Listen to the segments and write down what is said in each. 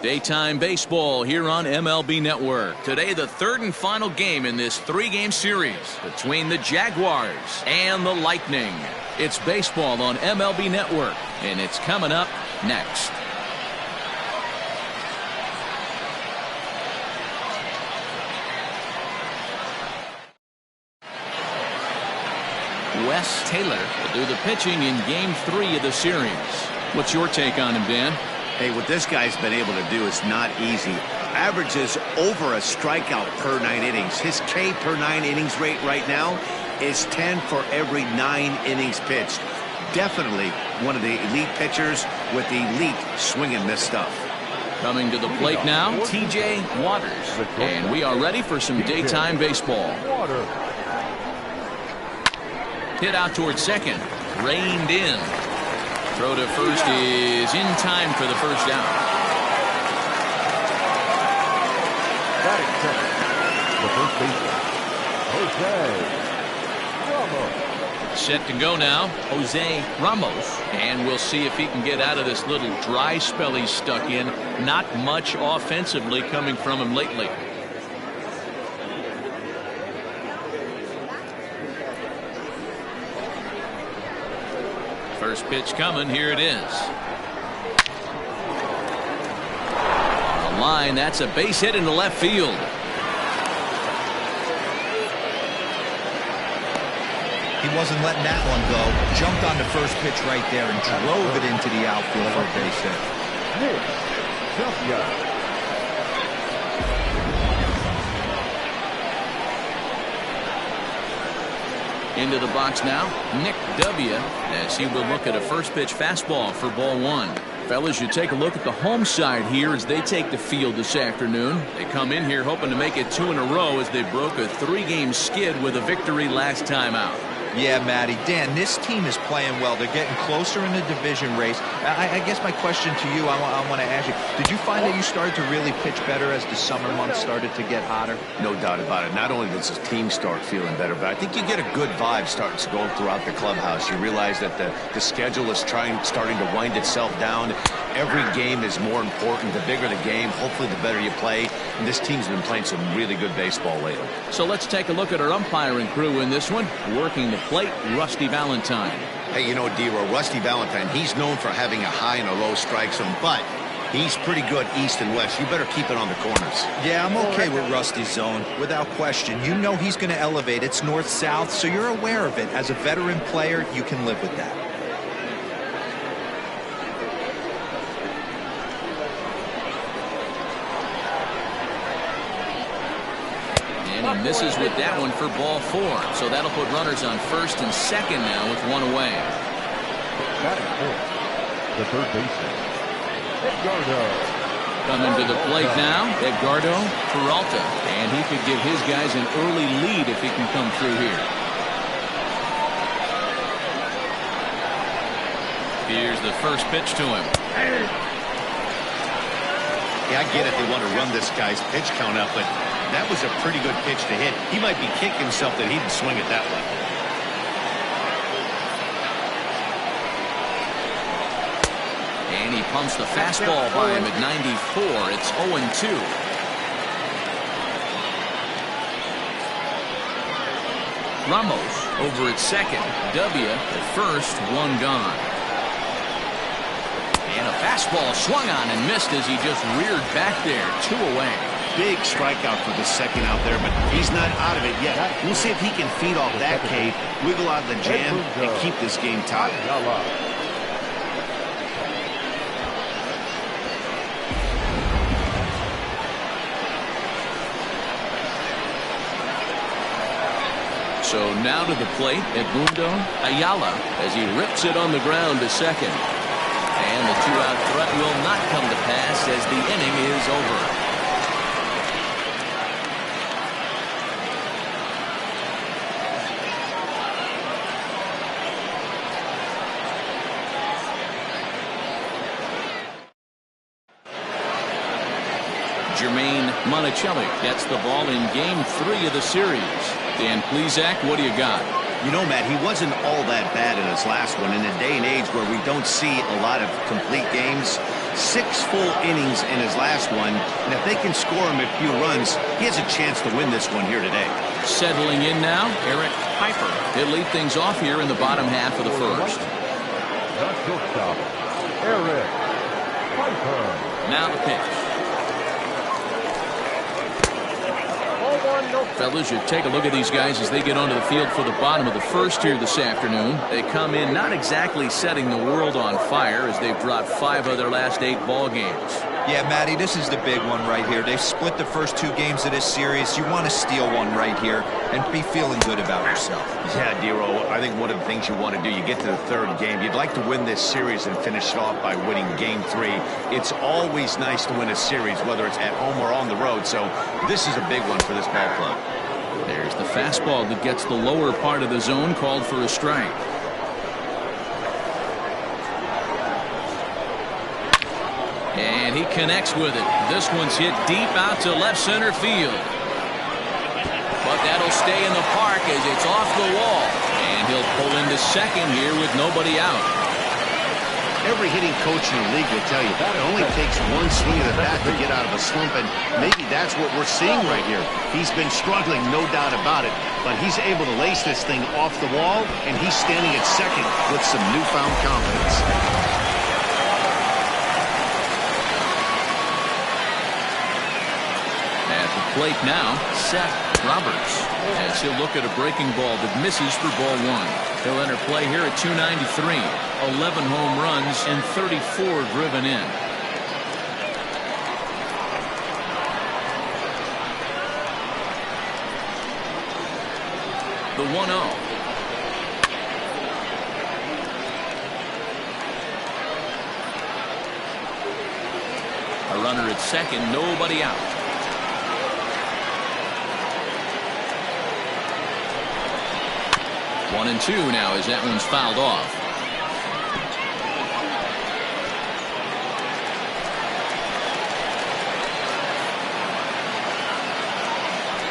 Daytime baseball here on MLB Network. Today, the third and final game in this three-game series between the Jaguars and the Lightning. It's baseball on MLB Network, and it's coming up next. Wes Taylor will do the pitching in Game 3 of the series. What's your take on him, Dan? Hey, what this guy's been able to do is not easy. Averages over a strikeout per 9 innings. His K per 9 innings rate right now is 10 for every 9 innings pitched. Definitely one of the elite pitchers with elite swing and miss stuff. Coming to the plate now, TJ Waters. And we are ready for some daytime baseball. Hit out towards second. Reined in. Throw to first is in time for the first out. The first baseman, Jose Ramos. Set to go now, Jose Ramos. And we'll see if he can get out of this little dry spell he's stuck in. Not much offensively coming from him lately. First pitch coming. Here it is. On the line, that's a base hit into left field. He wasn't letting that one go. Jumped on the first pitch right there and drove it into the outfield for a base hit. Into the box now, Nick W. as he will look at a first pitch fastball for ball one. Fellas, you take a look at the home side here as they take the field this afternoon. They come in here hoping to make it 2 in a row as they broke a 3-game skid with a victory last time out. Yeah, Matty. Dan, this team is playing well. They're getting closer in the division race. I guess my question to you, I want to ask you, did you find that you started to really pitch better as the summer months started to get hotter? No doubt about it. Not only does the team start feeling better, but I think you get a good vibe starting to go throughout the clubhouse. You realize that the schedule is starting to wind itself down. Every game is more important. The bigger the game, hopefully the better you play. And this team's been playing some really good baseball lately. So let's take a look at our umpiring crew in this one. Working the plate, Rusty Valentine. Hey, you know, D-Row, Rusty Valentine, he's known for having a high and a low strike zone, but he's pretty good east and west. You better keep it on the corners. Yeah, I'm okay with Rusty's zone, without question. You know he's going to elevate. It's north-south, so you're aware of it. As a veteran player, you can live with that. And he misses with that one for ball 4. So that'll put runners on first and second now with one away. Batting fourth, the third baseman, Edgardo. Coming to the plate now, Edgardo Peralta. And he could give his guys an early lead if he can come through here. Here's the first pitch to him. Yeah, I get it. They want to run this guy's pitch count up, but that was a pretty good pitch to hit. He might be kicking himself that he didn't swing it that way. And he pumps the fastball by him at 94. It's 0-2. Ramos over at second. W at first. One gone. And a fastball swung on and missed as he just reared back there. 2 away. Big strikeout for the second out there, but he's not out of it yet. We'll see if he can feed off that K, wiggle out of the jam, and keep this game tied. So now to the plate, Edmundo Ayala as he rips it on the ground to second. And the 2-out threat will not come to pass as the inning is over. Jermaine Monticelli gets the ball in Game 3 of the series. Dan Plesac, what do you got? You know, Matt, he wasn't all that bad in his last one. In a day and age where we don't see a lot of complete games, 6 full innings in his last one, and if they can score him a few runs, he has a chance to win this one here today. Settling in now, Eric Piper. He'll lead things off here in the bottom half of the first. The shortstop, Eric Piper. Now the pitch. Fellas, you take a look at these guys as they get onto the field for the bottom of the first here this afternoon. They come in not exactly setting the world on fire as they've dropped 5 of their last 8 ball games. Yeah, Matty, this is the big one right here. They've split the first 2 games of this series. You want to steal one right here and be feeling good about yourself. Yeah, Dero, I think one of the things you want to do, you get to the 3rd game, you'd like to win this series and finish it off by winning game 3. It's always nice to win a series, whether it's at home or on the road, so this is a big one for this ball club. There's the fastball that gets the lower part of the zone, called for a strike. And he connects with it. This one's hit deep out to left center field. But that'll stay in the park as it's off the wall. And he'll pull into second here with nobody out. Every hitting coach in the league will tell you that it only takes one swing of the bat to get out of a slump, and maybe that's what we're seeing right here. He's been struggling, no doubt about it, but he's able to lace this thing off the wall, and he's standing at second with some newfound confidence. At the plate now, Seth Roberts, as he'll look at a breaking ball that misses for ball 1. He'll enter play here at 293. 11 home runs and 34 driven in. The 1-0. A runner at second, nobody out. 1-2 now as that one's fouled off.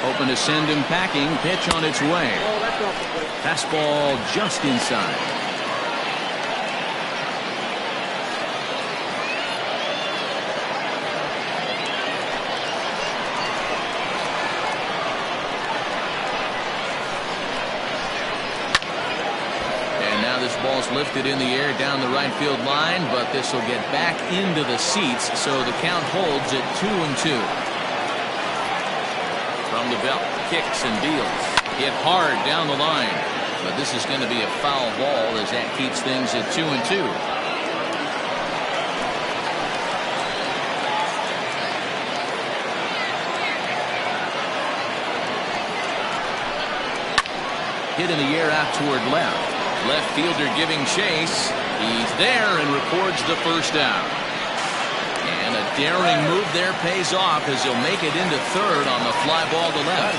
Open to send him packing. Pitch on its way. Fastball just inside. Ball's lifted in the air down the right field line, but this will get back into the seats, so the count holds at 2-2. From the belt, kicks and deals. Hit hard down the line, but this is going to be a foul ball as that keeps things at 2-2. Hit in the air out toward left. Left fielder giving chase. He's there and records the first out. And a daring move there pays off as he'll make it into third on the fly ball to left.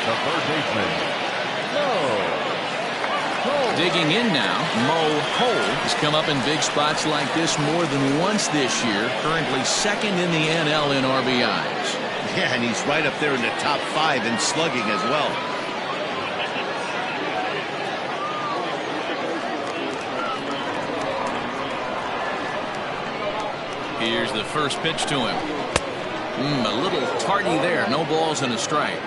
The third baseman, Mo. Digging in now, Mo Cole has come up in big spots like this more than once this year. Currently second in the NL in RBIs. Yeah, and he's right up there in the top 5 in slugging as well. Here's the first pitch to him. A little tardy there. No balls and a strike.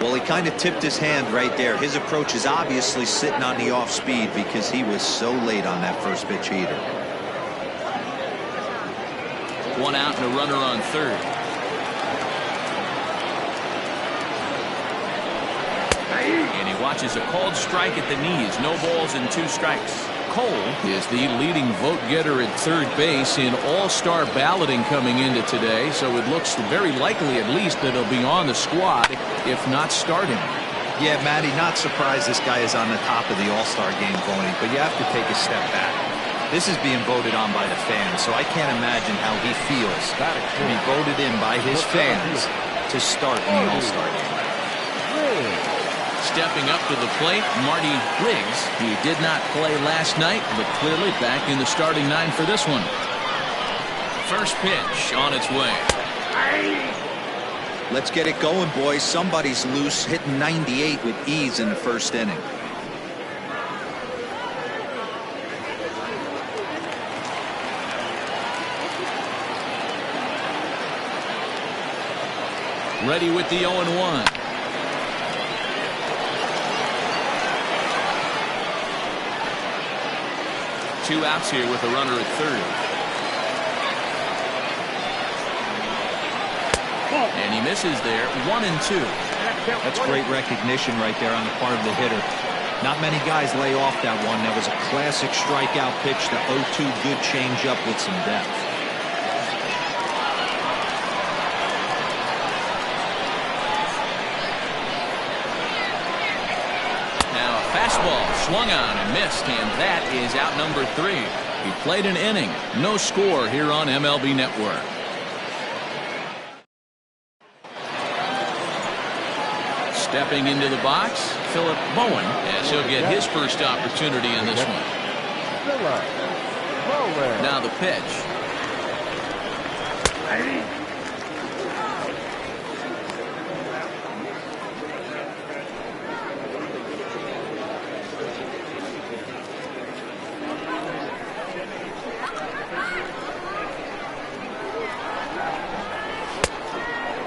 Well, he kind of tipped his hand right there. His approach is obviously sitting on the off speed because he was so late on that first pitch heater. 1 out and a runner on third. And he watches a called strike at the knees. No balls and 2 strikes. Cole is the leading vote getter at third base in all-star balloting coming into today, so it looks very likely at least that he'll be on the squad, if not starting. Yeah, Matty, not surprised this guy is on the top of the all-star game voting, but you have to take a step back. This is being voted on by the fans, so I can't imagine how he feels to be voted in by his fans to start in the all-star game. Stepping up to the plate, Marty Riggs. He did not play last night, but clearly back in the starting 9 for this one. First pitch on its way. Let's get it going, boys. Somebody's loose, hitting 98 with ease in the first inning. Ready with the 0-1. Two outs here with a runner at third. And he misses there. 1-2. That's great recognition right there on the part of the hitter. Not many guys lay off that one. That was a classic strikeout pitch. The 0-2 good changeup with some depth. Now a fastball swung on and missed, and that is out number 3. He played an inning. No score here on MLB Network. Stepping into the box, Philip Bowen, as he'll get his first opportunity in this one. Now the pitch.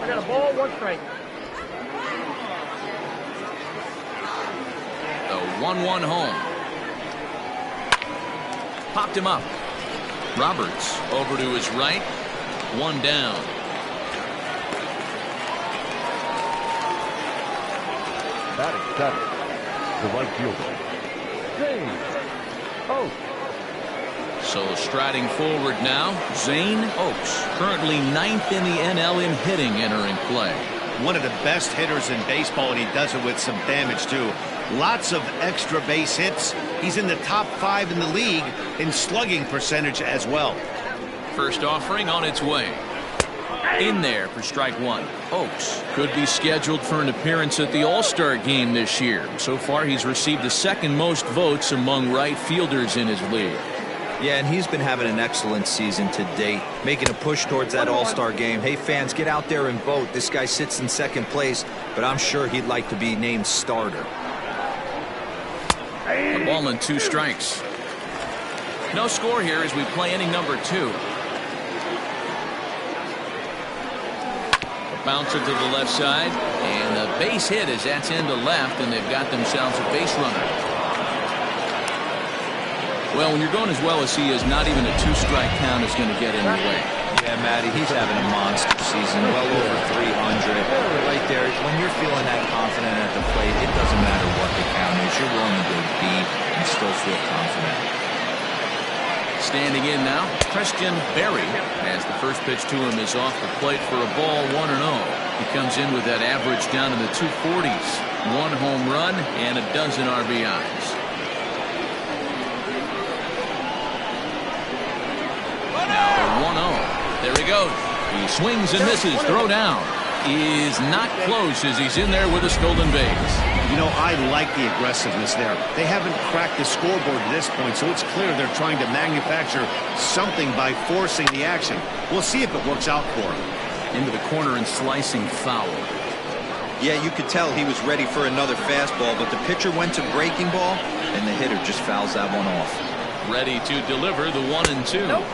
I got a ball, 1 strike. 1-1 home. Popped him up. Roberts over to his right. 1 down. Batting seventh, the right fielder, Zane Oaks. So striding forward now, Zane Oaks, currently 9th in the NL in hitting, entering play. One of the best hitters in baseball, and he does it with some damage too. Lots of extra base hits. He's in the top 5 in the league in slugging percentage as well. First offering on its way. In there for strike 1. Oaks could be scheduled for an appearance at the All-Star game this year. So far, he's received the 2nd most votes among right fielders in his league. Yeah, and he's been having an excellent season to date, making a push towards that All-Star game. Hey, fans, get out there and vote. This guy sits in 2nd place, but I'm sure he'd like to be named starter. A ball and 2 strikes. No score here as we play inning number 2. A bouncer to the left side, and a base hit as that's into left, and they've got themselves a base runner. Well, when you're going as well as he is, not even a 2-strike count is going to get in your way. Yeah, Matty, he's having a monster season, well over 300. Right there, when you're feeling that confident at the plate, it doesn't matter what the count is. You're willing to go deep and still feel confident. Standing in now, Christian Berry, as the first pitch to him is off the plate for a ball, 1-0. He comes in with that average down in the 240s. 1 home run and a dozen RBIs. Now 1-0. There he goes. He swings and misses. Throw down is not close as he's in there with a stolen base. You know, I like the aggressiveness there. They haven't cracked the scoreboard at this point, so it's clear they're trying to manufacture something by forcing the action. We'll see if it works out for him. Into the corner and slicing foul. Yeah, you could tell he was ready for another fastball, but the pitcher went to breaking ball, and the hitter just fouls that one off. Ready to deliver the 1-2. Nope.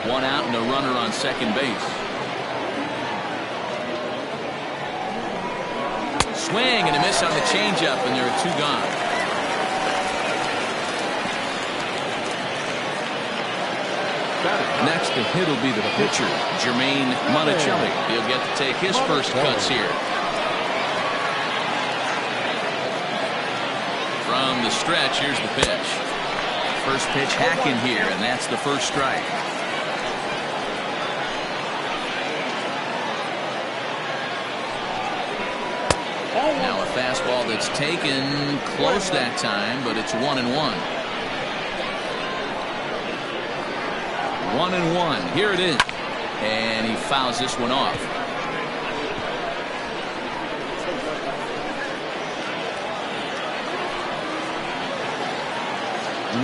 1 out and a runner on second base. Swing and a miss on the changeup, and there are 2 gone. Next to hit will be the pitcher, Jermaine Monticelli. He'll get to take his first cuts here. From the stretch, here's the pitch. First pitch hacking here, and that's the first strike. Now a fastball that's taken close that time, but it's 1-1. 1-1. Here it is. And he fouls this one off.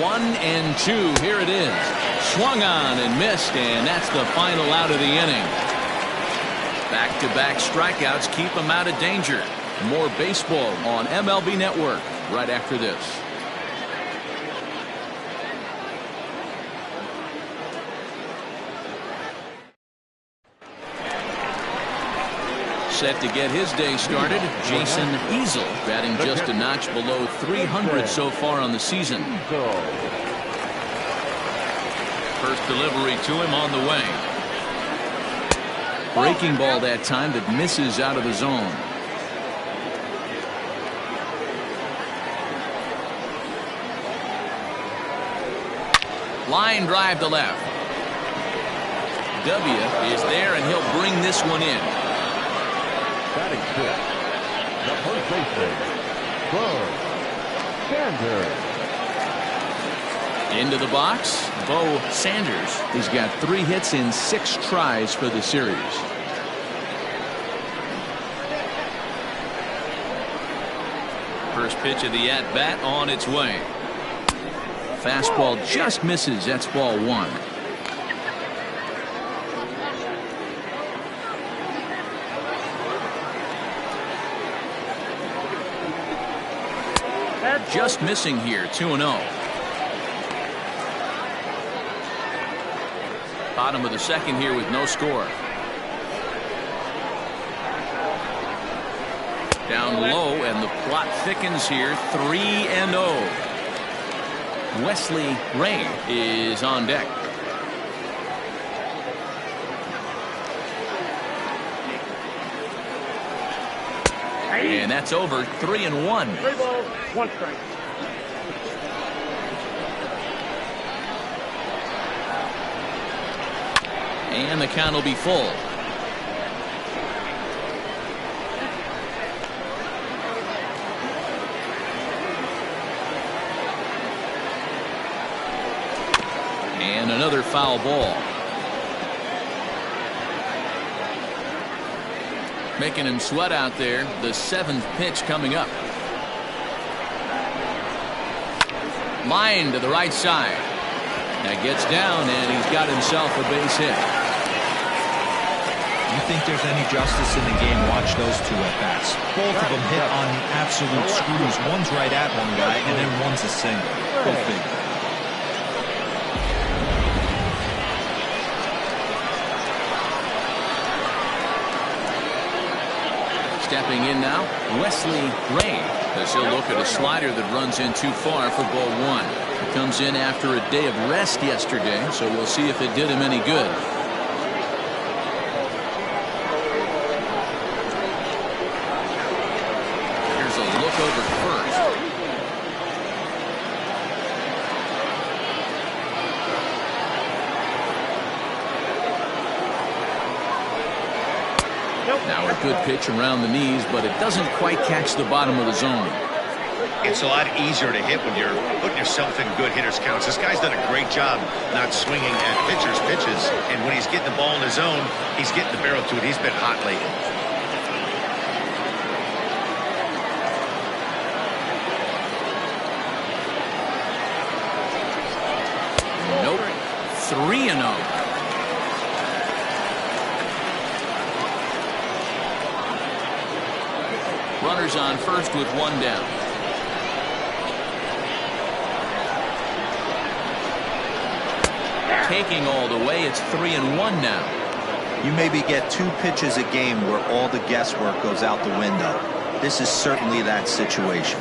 One and 2. Here it is. Swung on and missed, and that's the final out of the inning. Back-to-back strikeouts keep him out of danger. More baseball on MLB Network right after this. set to get his day started. Jason Easel batting just a notch below 300 so far on the season. First delivery to him on the way. Breaking ball that time that misses out of the zone. Line drive to left. W is there, and he'll bring this one in. Batting fifth, the first baseman, Bo Sanders. Into the box, Bo Sanders. He's got 3 hits in 6 tries for the series. First pitch of the at-bat on its way. Fastball just misses. That's ball 1. Just missing here, 2-0. Bottom of the second here with no score. Down low, and the plot thickens here. 3-0. Wesley Ray is on deck. And that's over. 3-1. 3 balls, 1 strike. And the count will be full. And another foul ball. Making him sweat out there. The 7th pitch coming up. Line to the right side. That gets down, and he's got himself a base hit. You think there's any justice in the game? Watch those 2 at-bats. Both of them hit on the absolute screws. One's right at one guy, and then one's a single. Go figure. Stepping in now, Wesley Ray, as he'll look at a slider that runs in too far for ball 1. He comes in after a day of rest yesterday, so we'll see if it did him any good. Here's a look over first. Now a good pitch around the knees, but it doesn't quite catch the bottom of the zone. It's a lot easier to hit when you're putting yourself in good hitters counts. This guy's done a great job not swinging at pitchers' pitches, and when he's getting the ball in his zone, he's getting the barrel to it. He's been hot lately. Nope. 3-0. Runners on first with 1 down. Taking all the way, it's 3-1 now. You maybe get 2 pitches a game where all the guesswork goes out the window. This is certainly that situation.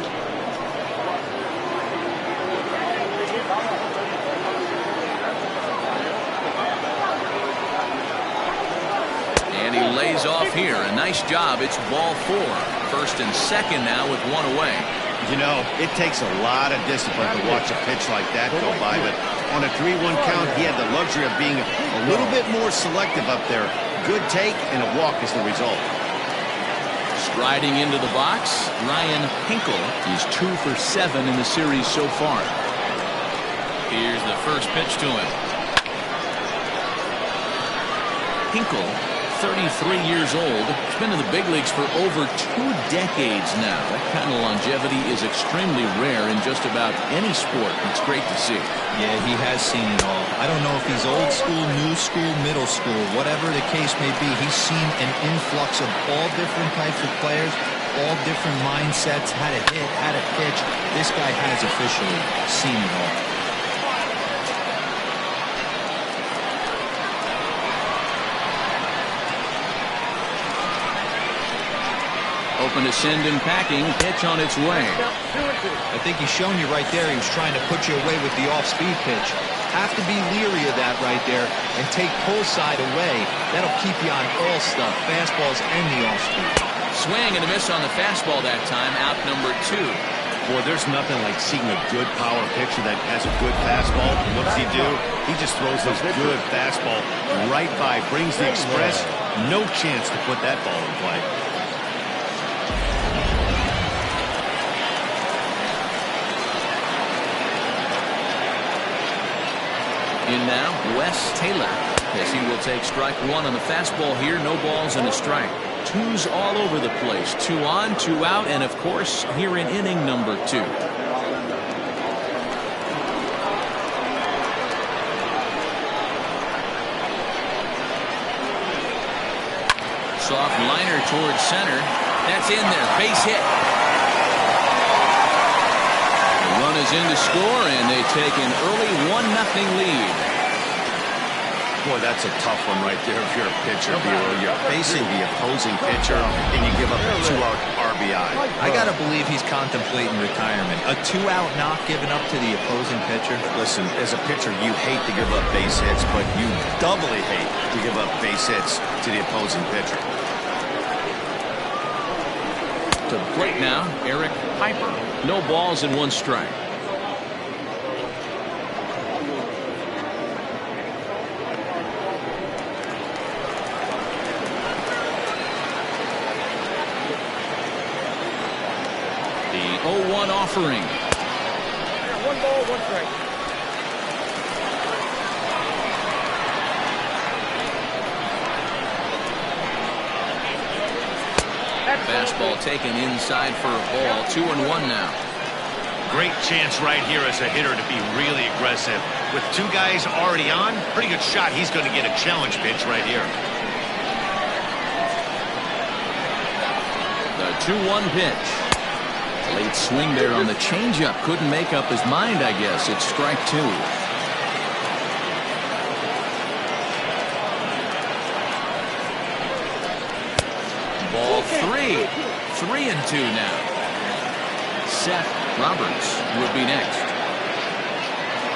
And he lays off here. A nice job. It's ball 4. First and second now with 1 away. You know, it takes a lot of discipline to watch a pitch like that go by, but on a 3-1 count, he had the luxury of being a little bit more selective up there. Good take, and a walk is the result. Striding into the box, Ryan Hinkle is 2 for 7 in the series so far. Here's the first pitch to him. Hinkle, 33 years old. He's been in the big leagues for over 2 decades now. That kind of longevity is extremely rare in just about any sport. It's great to see. Yeah, he has seen it all. I don't know if he's old school, new school, middle school, whatever the case may be. He's seen an influx of all different types of players, all different mindsets, how to hit, how to pitch. This guy has officially seen it all. Open to send him packing. Pitch on its way. I think he's shown you right there. He was trying to put you away with the off-speed pitch. Have to be leery of that right there and take pull side away. That'll keep you on all stuff, fastballs and the off-speed. Swing and a miss on the fastball that time. Out number 2. Boy, there's nothing like seeing a good power pitcher that has a good fastball. What does he do? He just throws this good fastball right by, brings the express. No chance to put that ball in play. In now, Wes Taylor, as he will take strike 1 on the fastball here. No balls and a strike. 2's all over the place. 2 on, 2 out, and of course, here in inning number 2. Soft liner towards center. That's in there. Base hit. The run is in to score, and they take an early 1-0 lead. Boy, that's a tough one right there if you're a pitcher, Bureau. You're facing the opposing pitcher, and you give up a 2-out RBI. I got to believe he's contemplating retirement. A 2-out knock given up to the opposing pitcher. Listen, as a pitcher, you hate to give up base hits, but you doubly hate to give up base hits to the opposing pitcher. To the plate now, Eric Piper. No balls and 1 strike. The 0-1 offering. 1 ball, 1 strike. Fastball taken inside for a ball. 2-1 now. Great chance right here as a hitter to be really aggressive. With 2 guys already on, pretty good shot. He's going to get a challenge pitch right here. The 2-1 pitch. Late swing there on the changeup. Couldn't make up his mind, I guess. It's strike 2. Ball 3. 3-2 now. Seth Roberts would be next.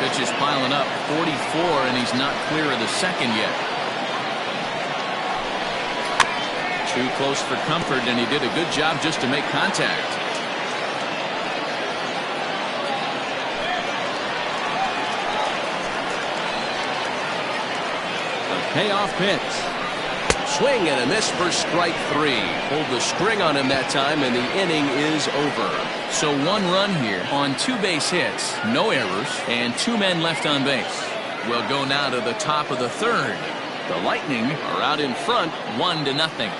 Pitch is piling up. 44, and he's not clear of the second yet. Too close for comfort, and he did a good job just to make contact. The payoff pitch. Swing and a miss for strike 3. Pulled the string on him that time, and the inning is over. So 1 run here on 2 base hits, no errors, and 2 men left on base. We'll go now to the top of the 3rd. The Lightning are out in front, 1-0.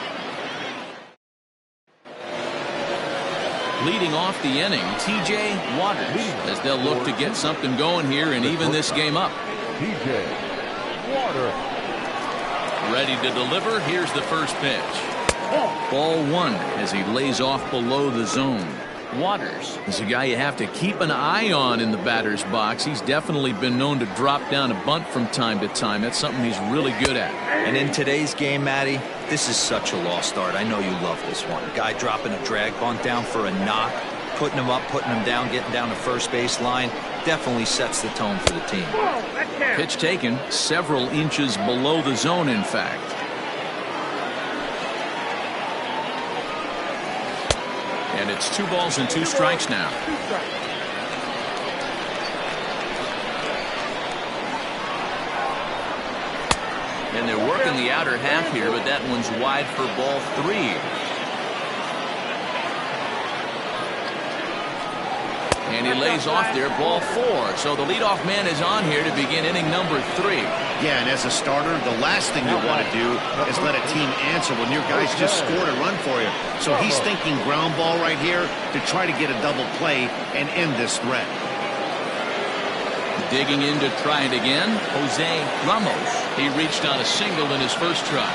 Leading off the inning, T.J. Waters, as they'll look to get something going here and even this game up. T.J. Waters. Ready to deliver. Here's the first pitch. Ball 1 as he lays off below the zone. Waters is a guy you have to keep an eye on in the batter's box. He's definitely been known to drop down a bunt from time to time. That's something he's really good at. And in today's game, Matty, this is such a lost art. I know you love this one. Guy dropping a drag bunt down for a knock, putting him up, putting him down, getting down the first base line. Definitely sets the tone for the team. Pitch taken several inches below the zone, in fact. And it's 2 balls and 2 strikes now. And they're working the outer half here, but that one's wide for ball 3. And he lays off there, ball 4. So the leadoff man is on here to begin inning number 3. Yeah, and as a starter, the last thing you want to do is let a team answer when your guys just scored a run for you. So he's thinking ground ball right here to try to get a double play and end this threat. Digging in to try it again, Jose Ramos. He reached on a single in his first try.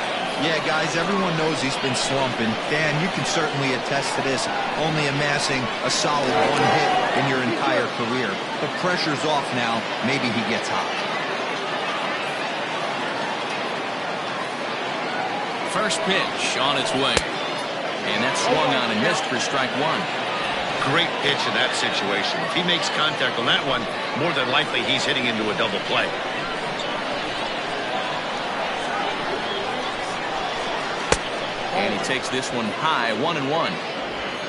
Yeah, guys, everyone knows he's been slumping. Dan, you can certainly attest to this, only amassing a solid 1 hit in your entire career. The pressure's off now. Maybe he gets hot. First pitch on its way. And that swung on and missed for strike one. Great pitch in that situation. If he makes contact on that one, more than likely he's hitting into a double play. And he takes this one high, 1-1.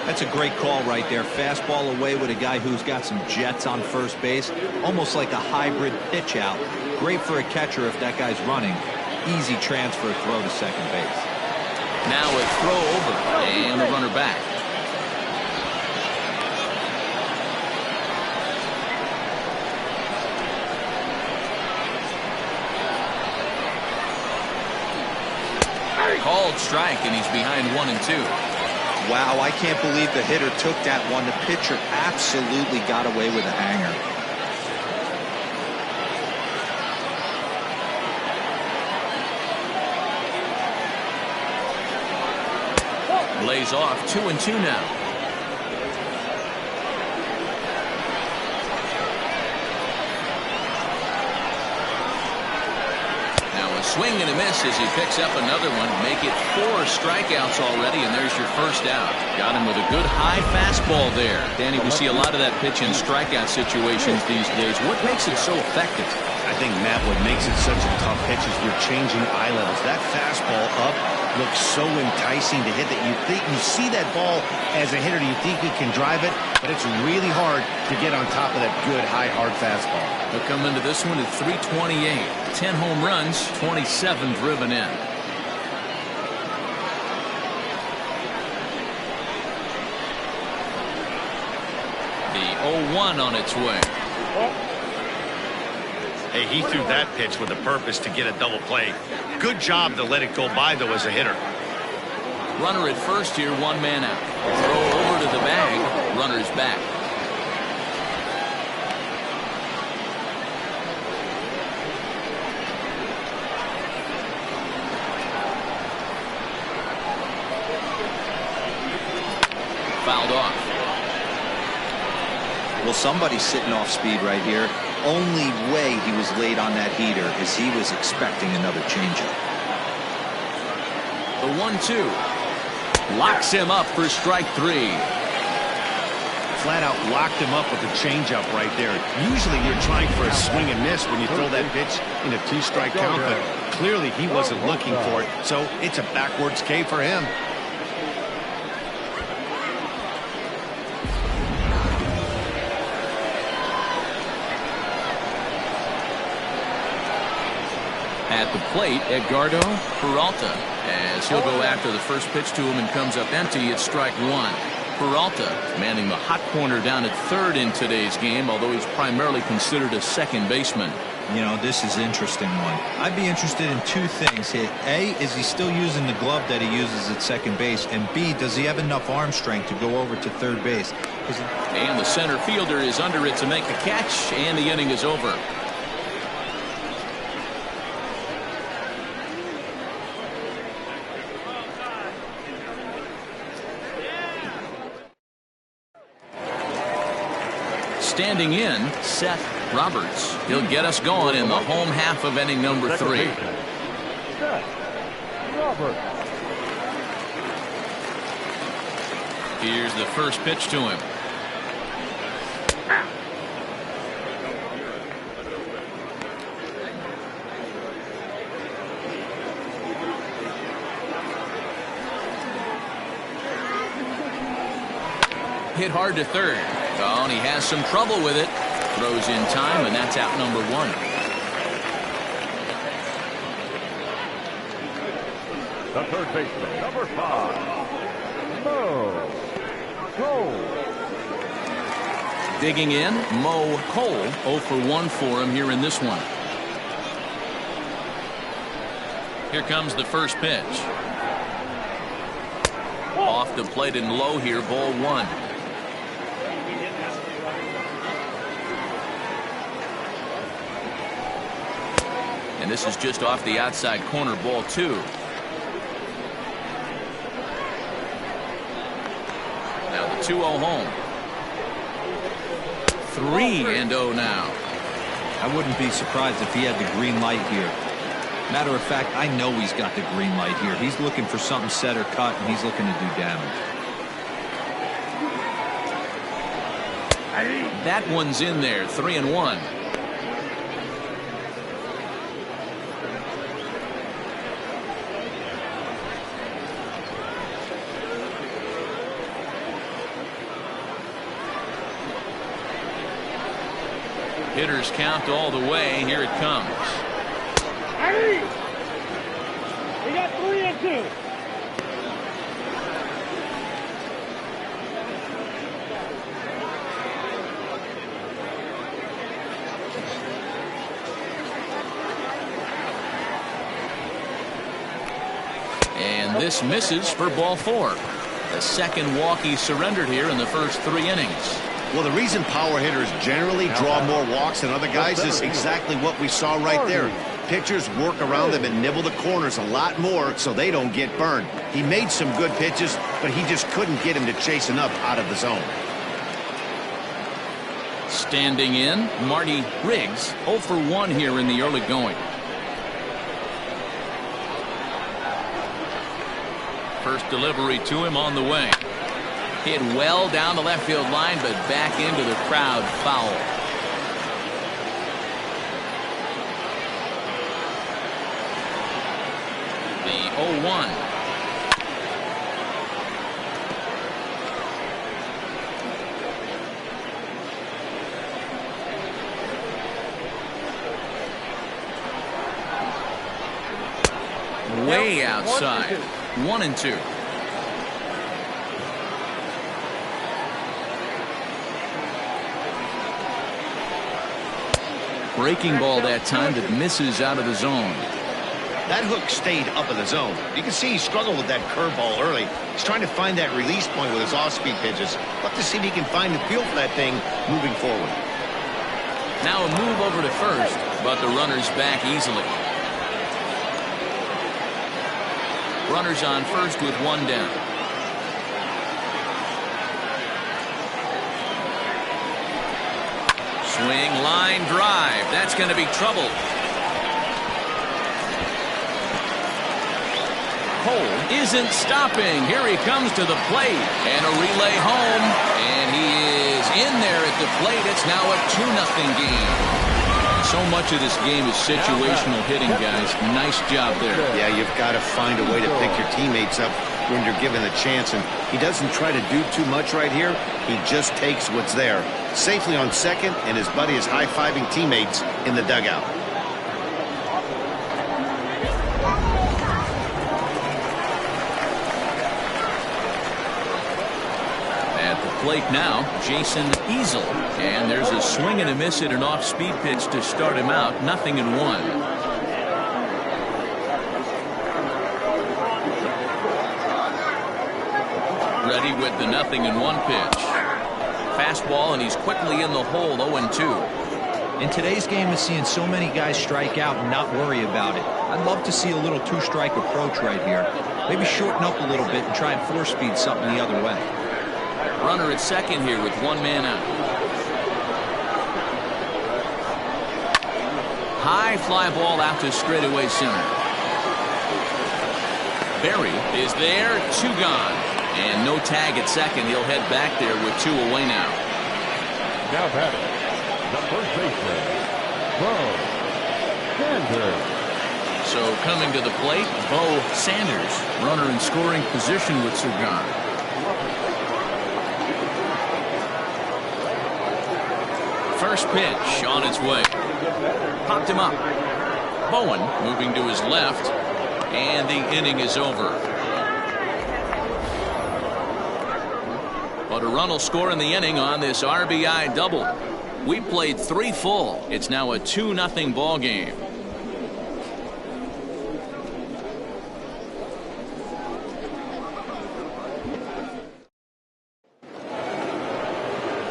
That's a great call right there. Fastball away with a guy who's got some jets on first base. Almost like a hybrid pitch out. Great for a catcher if that guy's running. Easy transfer throw to second base. Now a throw over and the runner back. Called strike, and he's behind 1-2. Wow, I can't believe the hitter took that one. The pitcher absolutely got away with a hanger. Lays off 2-2 now. Swing and a miss as he picks up another one. Make it 4 strikeouts already, and there's your first out. Got him with a good high fastball there. Danny, we see a lot of that pitch in strikeout situations these days. What makes it so effective? I think, Matt, what makes it such a tough pitch is you're changing eye levels. That fastball up looks so enticing to hit that you think you see that ball as a hitter, you think you can drive it, but it's really hard to get on top of that good high hard fastball. He'll come into this one at 328. 10 home runs, 27 driven in. The 0-1 on its way. Hey, he threw that pitch with a purpose to get a double play. Good job to let it go by, though, as a hitter. Runner at first here, 1 man out. Throw over to the bag. Runner's back. Fouled off. Well, somebody's sitting off speed right here. Only way he was late on that heater is he was expecting another changeup. The 1-2 locks him up for strike 3. Flat out locked him up with a changeup right there. Usually you're trying for a swing and miss when you throw that pitch in a 2-strike count, but clearly he wasn't looking for it, so it's a backwards K for him. At the plate, Edgardo Peralta, as he'll go after the first pitch to him and comes up empty. It's strike 1. Peralta manning the hot corner down at third in today's game, although he's primarily considered a second baseman. You know, this is an interesting one. I'd be interested in 2 things here. A, is he still using the glove that he uses at second base? And B, does he have enough arm strength to go over to third base? And the center fielder is under it to make the catch, and the inning is over. Standing in, Seth Roberts. He'll get us going in the home half of inning number 3. Seth Roberts. Here's the first pitch to him. Hit hard to third. Oh, and he has some trouble with it. Throws in time, and that's out number 1. The third baseman, number 5, Mo Cole. Digging in, Mo Cole. 0 for 1 for him here in this one. Here comes the first pitch. Off the plate and low here, ball 1. And this is just off the outside corner, ball 2. Now the 2-0 home. 3-0 now. I wouldn't be surprised if he had the green light here. Matter of fact, I know he's got the green light here. He's looking for something set or cut, and he's looking to do damage. That one's in there, 3-1. Hitters count all the way. Here it comes. We got 3-2. And this misses for ball 4. The second walk he surrendered here in the first 3 innings. Well, the reason power hitters generally draw more walks than other guys is exactly what we saw right there. Pitchers work around them and nibble the corners a lot more so they don't get burned. He made some good pitches, but he just couldn't get him to chase enough out of the zone. Standing in, Marty Riggs, 0 for 1 here in the early going. First delivery to him on the way. Hit well down the left field line, but back into the crowd, foul. The 0-1. Way outside. 1-2. Breaking ball that time that misses out of the zone. That hook stayed up in the zone. You can see he struggled with that curveball early. He's trying to find that release point with his off-speed pitches. We'll have to see if he can find the feel for that thing moving forward. Now a move over to first, but the runner's back easily. Runners on first with 1 down. Swing, line drive. That's going to be trouble. Cole isn't stopping. Here he comes to the plate. And a relay home. And he is in there at the plate. It's now a 2-0 game. So much of this game is situational hitting, guys. Nice job there. Yeah, you've got to find a way to pick your teammates up when you're given the chance. And he doesn't try to do too much right here. He just takes what's there. Safely on second, and his buddy is high-fiving teammates in the dugout. At the plate now, Jason Easel. And there's a swing and a miss at an off-speed pitch to start him out. 0-1. Ready with the 0-1 pitch. Fastball, and he's quickly in the hole. 0-2. In today's game is seeing so many guys strike out and not worry about it. I'd love to see a little 2-strike approach right here. Maybe shorten up a little bit and try and 4-speed something the other way. Runner at second here with 1 man out. High fly ball out to straightaway center. Berry is there, 2 gone. And no tag at second. He'll head back there with 2 away now. Now batting, the first baseman, Bo Sanders. So coming to the plate, Bo Sanders. Runner in scoring position with Surgan. First pitch on its way. Popped him up. Bowen moving to his left. And the inning is over. But a run will score in the inning on this RBI double. We played 3 full. It's now a 2-0 ball game.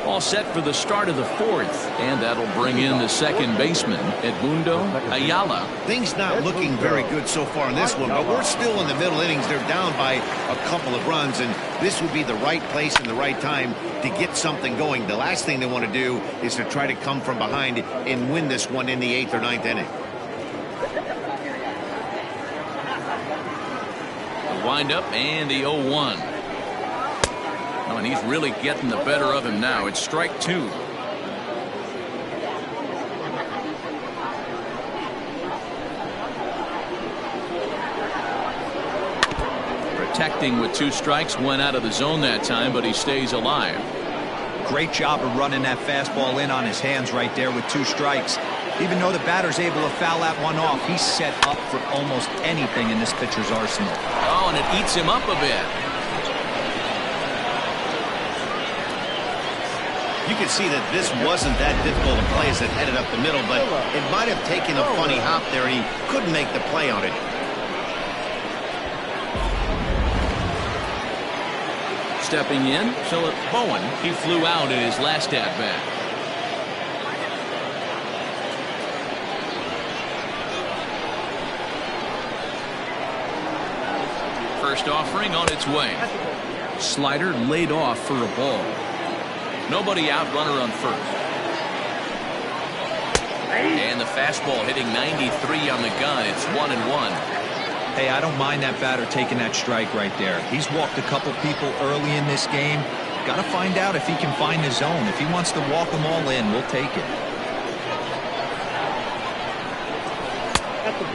All set for the start of the 4th, and that'll bring in the second baseman, Edmundo Ayala. Things not looking very good so far in this one, but we're still in the middle innings. They're down by a couple of runs, and this would be the right place and the right time to get something going. The last thing they want to do is to try to come from behind and win this one in the 8th or 9th inning. windup and the 0-1. Oh, and he's really getting the better of him now. It's strike 2. Protecting with 2 strikes, went out of the zone that time, but he stays alive. Great job of running that fastball in on his hands right there with 2 strikes. Even though the batter's able to foul that one off, he's set up for almost anything in this pitcher's arsenal. Oh, and it eats him up a bit. You can see that this wasn't that difficult a play as it headed up the middle, but it might have taken a funny hop there, and he couldn't make the play on it. Stepping in, Philip Bowen. He flew out in his last at-bat. First offering on its way. Slider laid off for a ball. Nobody out, runner on first. And the fastball hitting 93 on the gun. It's 1-1. Hey, I don't mind that batter taking that strike right there. He's walked a couple people early in this game. Got to find out if he can find his zone. If he wants to walk them all in, we'll take it.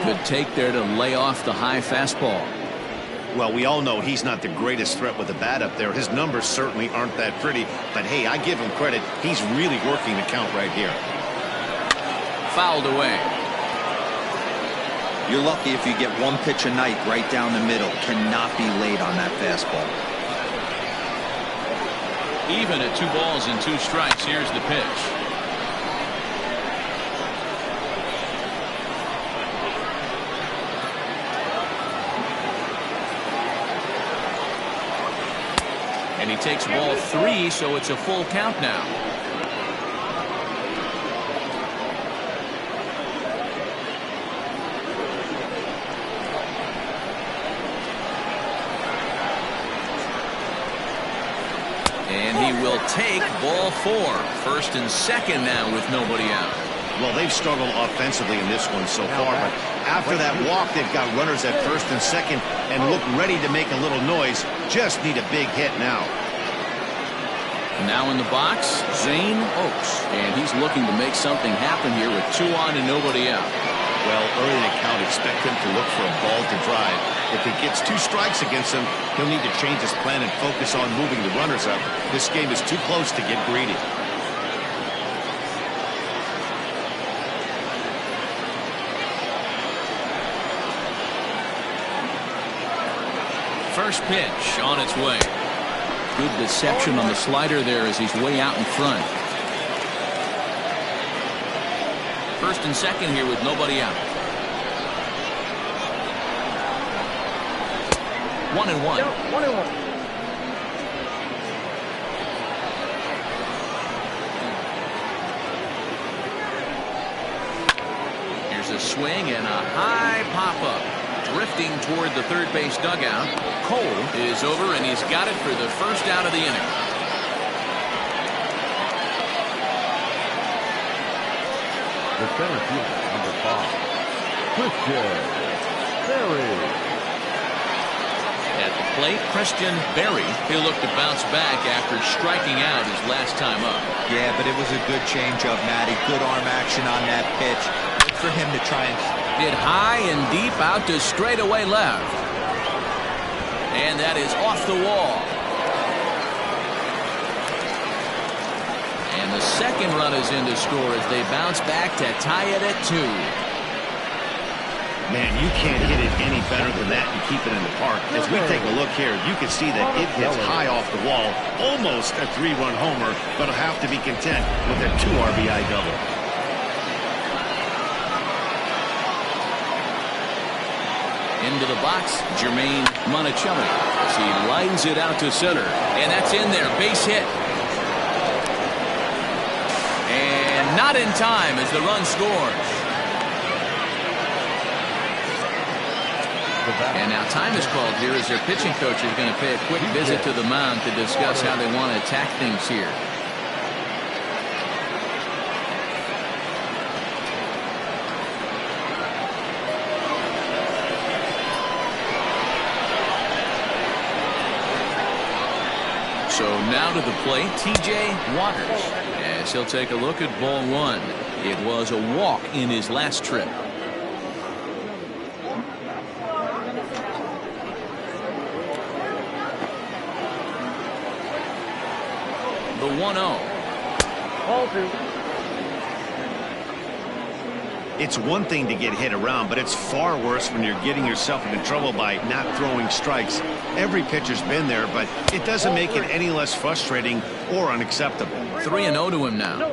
Good take there to lay off the high fastball. Well, we all know he's not the greatest threat with the bat up there. His numbers certainly aren't that pretty. But, hey, I give him credit. He's really working the count right here. Fouled away. You're lucky if you get one pitch a night right down the middle. Cannot be late on that fastball. Even at 2 balls and 2 strikes, here's the pitch. And he takes ball 3, so it's a full count now. And he will take ball 4. First and second now with nobody out. Well, they've struggled offensively in this one so far, but after that walk, they've got runners at first and second and look ready to make a little noise. Just need a big hit now. Now in the box, Zane Oaks. And he's looking to make something happen here with 2 on and nobody out. Well, early in the count, expect him to look for a ball to drive. If he gets 2 strikes against him, he'll need to change his plan and focus on moving the runners up. This game is too close to get greedy. First pitch on its way. Good deception on the slider there as he's way out in front. First and second here with nobody out. 1-1. 1-1. Here's a swing and a high pop-up. Drifting toward the third base dugout. Cole is over, and he's got it for the first out of the inning. The center fielder, number 5, Christian Berry. At the plate, Christian Berry. He'll look to bounce back after striking out his last time up. Yeah, but it was a good changeup, Matty. Good arm action on that pitch. Good for him to try and Hit high and deep out to straightaway left. And that is off the wall. And the second run is in to score as they bounce back to tie it at 2. Man, you can't hit it any better than that and keep it in the park. As we take a look here, you can see that it hits high off the wall. Almost a 3-run homer, but he'll have to be content with a 2 RBI double. Into the box, Jermaine Monticelli as he lines it out to center. And that's in there, base hit. And not in time as the run scores. And now time is called here as their pitching coach is going to pay a quick visit to the mound to discuss how they want to attack things here. So now to the plate, T.J. Waters, as he'll take a look at ball one. It was a walk in his last trip. The 1-0. It's one thing to get hit around, but it's far worse when you're getting yourself into trouble by not throwing strikes. Every pitcher's been there, but it doesn't make it any less frustrating or unacceptable. 3-0 to him now.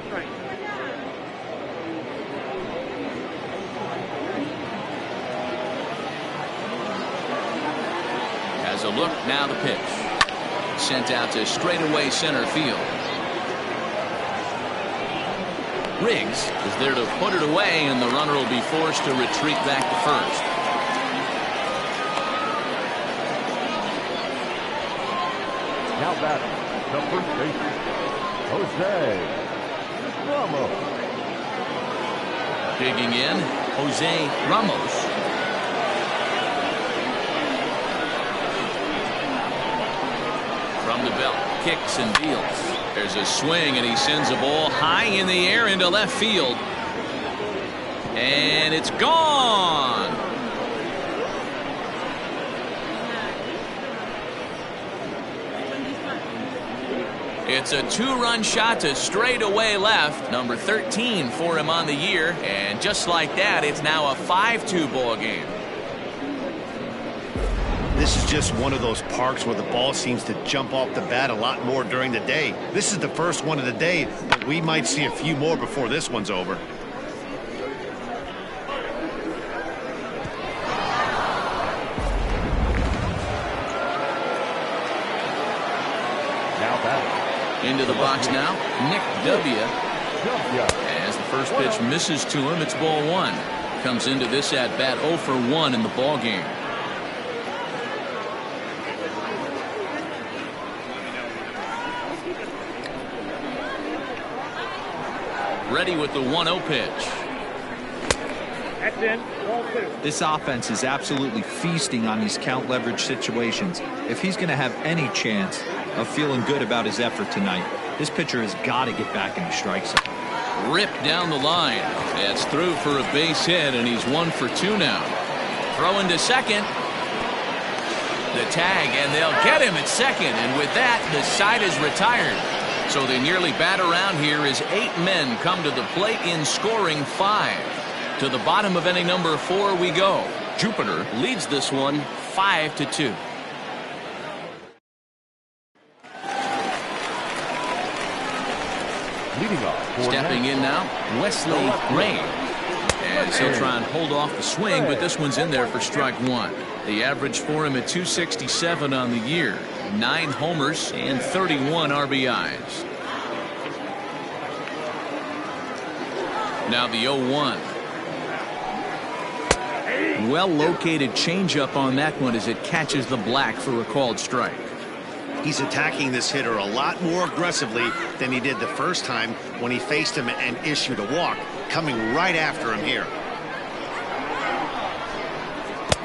Has a look, now the pitch. Sent out to straightaway center field. Riggs is there to put it away, and the runner will be forced to retreat back to first. Now batting, the first baseman, Jose Ramos. Digging in, Jose Ramos. From the belt, kicks and deals. There's a swing, and he sends a ball high in the air into left field. And it's gone. It's a two-run shot to straightaway left. Number 13 for him on the year. And just like that, it's now a 5-2 ball game. This is just one of those parks where the ball seems to jump off the bat a lot more during the day. This is the first one of the day, but we might see a few more before this one's over. Now batting. Into the box now, Nick W. As the first pitch misses to him, it's ball one. Comes into this at bat 0 for 1 in the ball game. Ready with the 1-0 pitch. That's in. Ball 2. This offense is absolutely feasting on these count leverage situations. If he's going to have any chance of feeling good about his effort tonight, this pitcher has got to get back in the strike zone. Ripped down the line. That's through for a base hit, and he's 1 for 2 now. Throwing to second. The tag, and they'll get him at second, and with that, the side is retired. So they nearly bat around here as 8 men come to the plate in scoring 5. To the bottom of inning number 4 we go. Jupiter leads this one 5-2. Leading off. Stepping in now, Wesley Ray. As he'll try and hold off the swing, but this one's in there for strike 1. The average for him at 267 on the year. 9 homers and 31 RBIs. Now the 0-1. Well located changeup on that one as it catches the black for a called strike. He's attacking this hitter a lot more aggressively than he did the first time when he faced him and issued a walk, coming right after him here.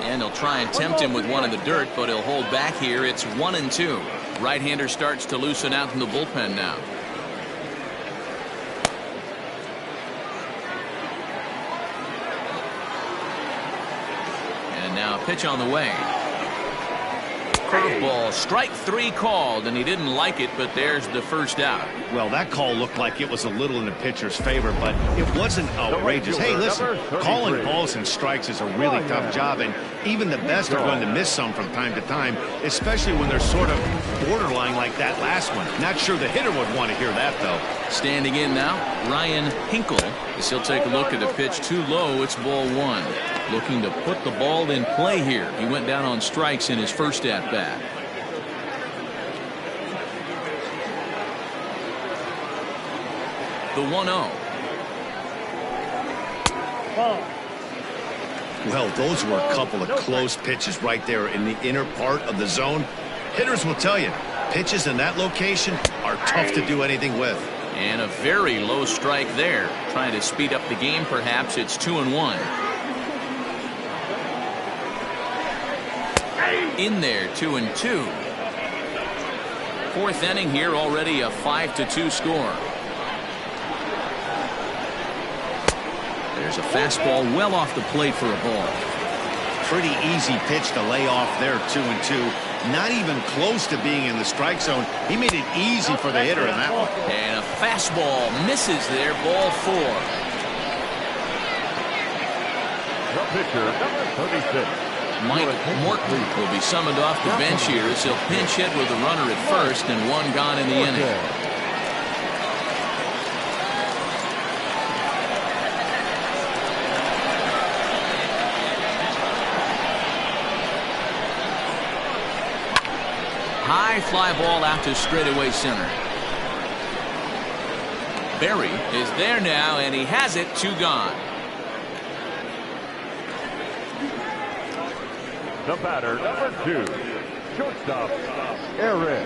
And he'll try and tempt him with one in the dirt, but he'll hold back here. It's 1-2. Right-hander starts to loosen out in the bullpen now. And now a pitch on the way. Curveball, strike 3 called, and he didn't like it, but there's the first out. Well, that call looked like it was a little in the pitcher's favor, but it wasn't outrageous. Hey, listen, calling balls and strikes is a really tough job, and even the best are going to miss some from time to time, especially when they're sort of borderline like that last one. Not sure the hitter would want to hear that, though. Standing in now, Ryan Hinkle, as he'll take a look at a pitch too low. It's ball 1. Looking to put the ball in play here. He went down on strikes in his first at-bat. The 1-0. Well, those were a couple of close pitches right there in the inner part of the zone. Hitters will tell you, pitches in that location are tough to do anything with. And a very low strike there. Trying to speed up the game, perhaps. It's 2-1. In there, 2-2. Fourth inning here, already a 5-2 score. There's a fastball well off the plate for a ball. Pretty easy pitch to lay off there, 2-2. Not even close to being in the strike zone. He made it easy for the hitter in that one. And a fastball misses there, ball 4. The pitcher, number 36. Mike Morton will be summoned off the bench here as he'll pinch hit with a runner at first and one gone in the inning. High fly ball out to straightaway center. Berry is there now, and he has it, 2 gone. The batter, number 2, shortstop, Eric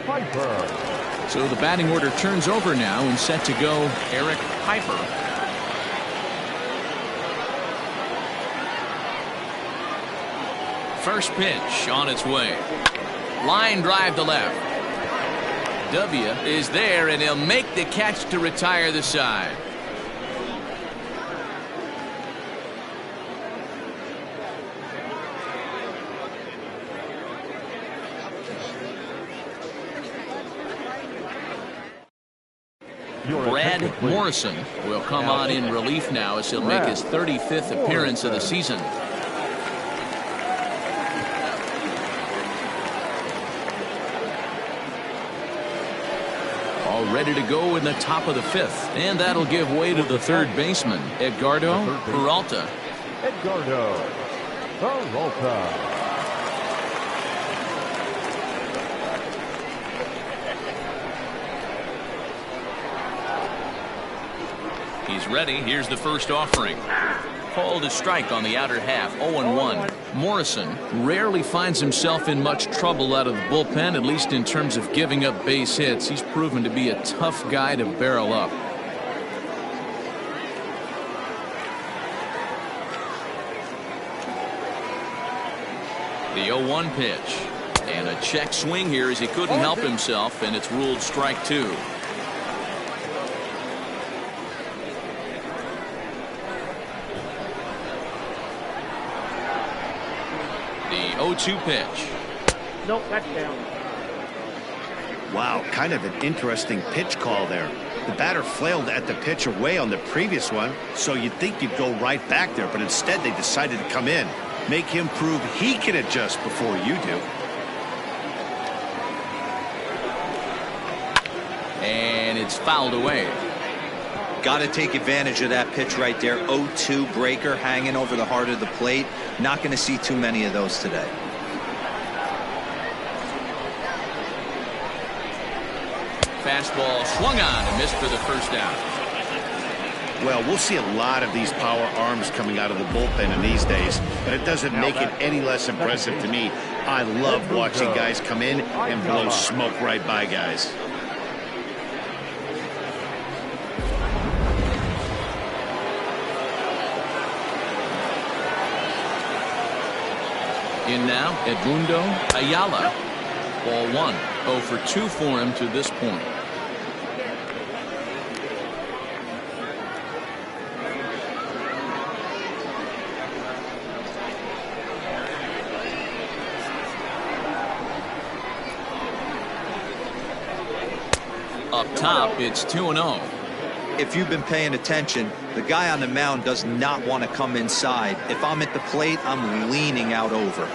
Piper. So the batting order turns over now and set to go Eric Piper. First pitch on its way. Line drive to left. W is there, and he'll make the catch to retire the side. Brad Morrison will come on in relief now as he'll make his 35th appearance of the season. All ready to go in the top of the 5th, and that'll give way to the third baseman, Edgardo Peralta. Edgardo Peralta. He's ready. Here's the first offering. Called a strike on the outer half, 0-1. Morrison rarely finds himself in much trouble out of the bullpen, at least in terms of giving up base hits. He's proven to be a tough guy to barrel up. The 0-1 pitch. And a check swing here as he couldn't help himself, and it's ruled strike 2. The 0-2 pitch. Nope, that's down. Wow, kind of an interesting pitch call there. The batter flailed at the pitch away on the previous one, so you'd think you'd go right back there, but instead they decided to come in. Make him prove he can adjust before you do. And it's fouled away. Got to take advantage of that pitch right there. 0-2 breaker hanging over the heart of the plate. Not going to see too many of those today. Fastball swung on and missed for the first out. Well, we'll see a lot of these power arms coming out of the bullpen in these days, but it doesn't make it any less impressive to me. I love watching guys come in and blow smoke right by guys. In now, Edmundo Ayala. Ball 1. 0 for 2 for him to this point. Up top, it's 2-0. If you've been paying attention, the guy on the mound does not want to come inside. If I'm at the plate, I'm leaning out over.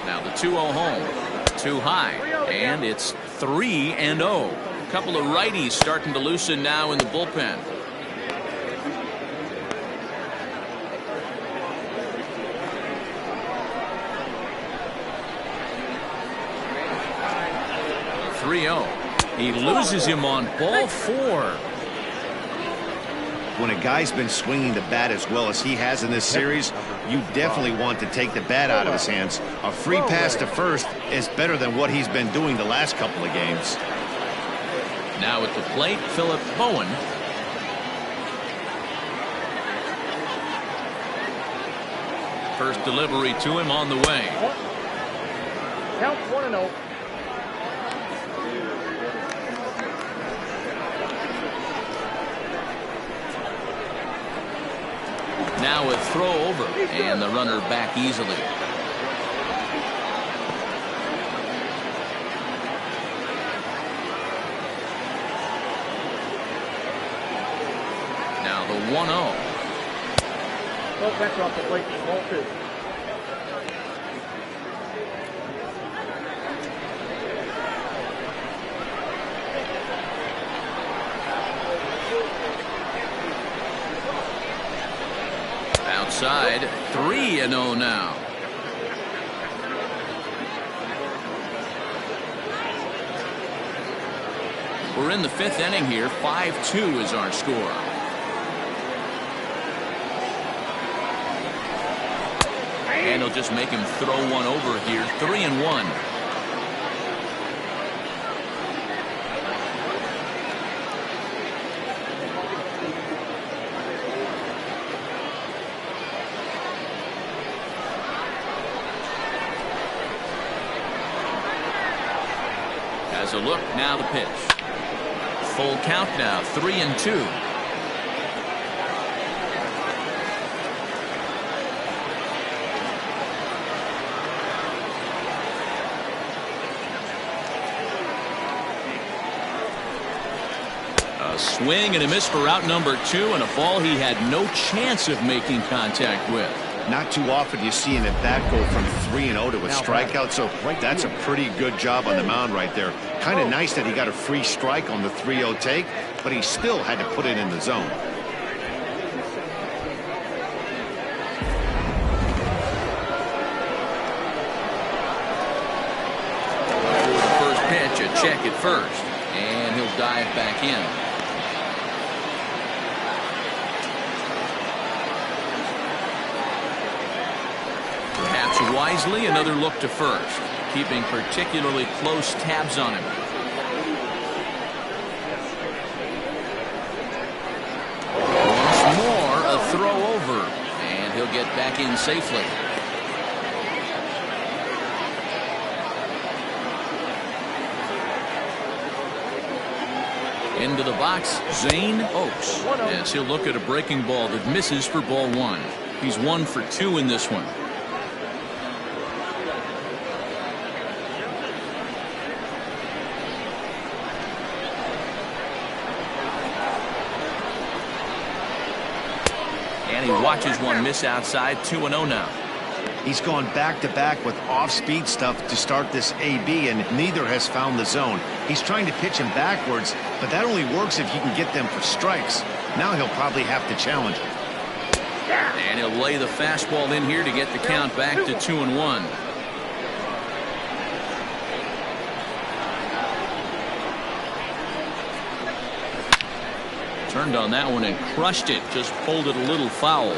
Now the 2-0 home. Too high. And it's 3-0. A couple of righties starting to loosen now in the bullpen. He loses him on ball 4. When a guy's been swinging the bat as well as he has in this series, you definitely want to take the bat out of his hands. A free pass to first is better than what he's been doing the last couple of games. Now at the plate, Philip Bowen. First delivery to him on the way. Count 1-0. Now a throw over, and the runner back easily. Now the 1-0. Well, that's off the plate. Ball 2. Outside, 3-0 now. We're in the 5th inning here. 5-2 is our score. And he'll just make him throw one over here. 3-1. Has a look, now the pitch. Full count now, 3-2. A swing and a miss for out number 2, and a ball he had no chance of making contact with. Not too often you see an at-bat go from 3-0 to a strikeout, so that's a pretty good job on the mound right there. Kind of nice that he got a free strike on the 3-0 take, but he still had to put it in the zone. For the first pitch, a check at first, and he'll dive back in. Wisely, another look to first, keeping particularly close tabs on him. Once more, a throw over, and he'll get back in safely. Into the box, Zane Oaks, as he'll look at a breaking ball that misses for ball 1. He's 1 for 2 in this one. And he watches one miss outside. 2-0 now. He's gone back-to-back with off-speed stuff to start this AB, and neither has found the zone. He's trying to pitch him backwards, but that only works if you can get them for strikes. Now he'll probably have to challenge him. And he'll lay the fastball in here to get the count back to 2-1. Turned on that one and crushed it. Just pulled it a little foul.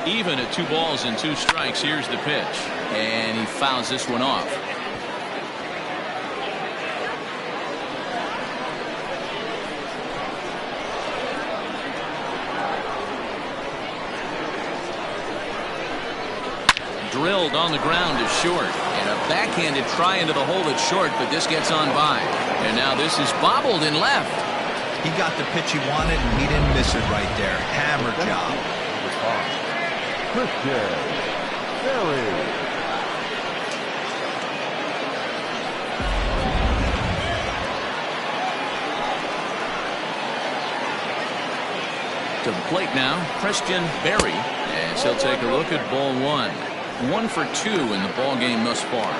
Even at 2 balls and 2 strikes. Here's the pitch, and he fouls this one off. Drilled on the ground to short, and a backhanded try into the hole at short, but this gets on by. And now this is bobbled in left. He got the pitch he wanted, and he didn't miss it right there. Hammer job. Christian Berry. To the plate now, Christian Berry, as he'll take a look at ball 1. 1 for 2 in the ball game thus far.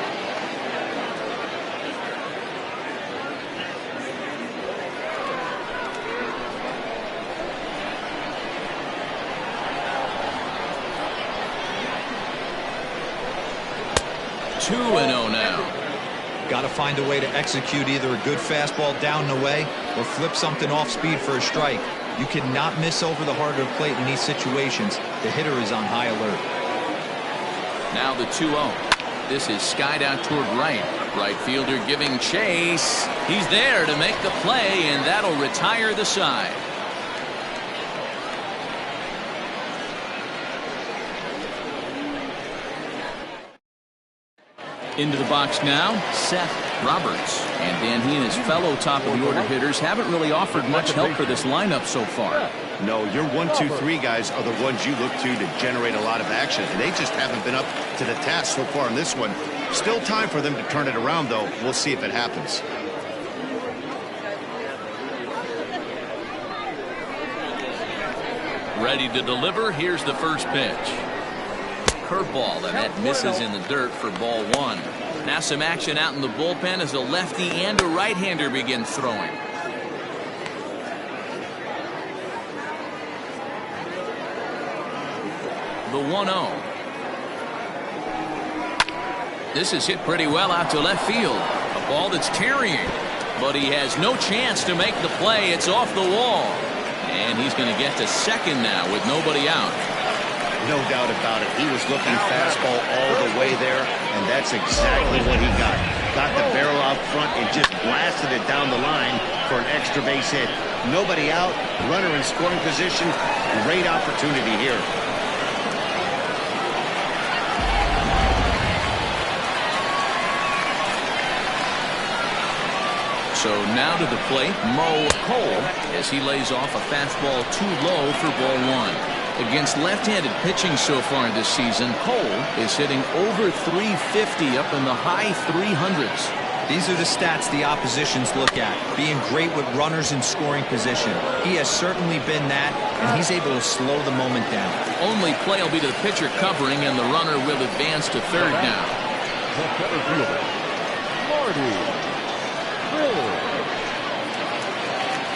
Two and 0 now. Got to find a way to execute either a good fastball down and away or flip something off speed for a strike. You cannot miss over the heart of the plate in these situations. The hitter is on high alert. Now the 2-0. This is skied out toward right. Right fielder giving chase. He's there to make the play, and that'll retire the side. Into the box now, Seth Roberts. And Dan, he and his fellow top-of-the-order hitters haven't really offered much help for this lineup so far. No, your 1, 2, 3 guys are the ones you look to generate a lot of action. And they just haven't been up to the task so far in this one. Still time for them to turn it around, though. We'll see if it happens. Ready to deliver. Here's the first pitch. Curveball, and that misses in the dirt for ball 1. Now some action out in the bullpen as a lefty and a right-hander begin throwing. The 1-0. This is hit pretty well out to left field. A ball that's carrying, but he has no chance to make the play. It's off the wall. And he's going to get to second now with nobody out. No doubt about it. He was looking fastball all the way there, and that's exactly what he got. Got the barrel out front and just blasted it down the line for an extra base hit. Nobody out, runner in scoring position. Great opportunity here. So now to the plate, Mo Cole, as he lays off a fastball too low for ball 1. Against left-handed pitching so far this season, Cole is hitting over 350 up in the high 300s. These are the stats the oppositions look at. Being great with runners in scoring position. He has certainly been that, and he's able to slow the moment down. Only play will be to the pitcher covering, and the runner will advance to third now. The center fielder, Marty Riggs.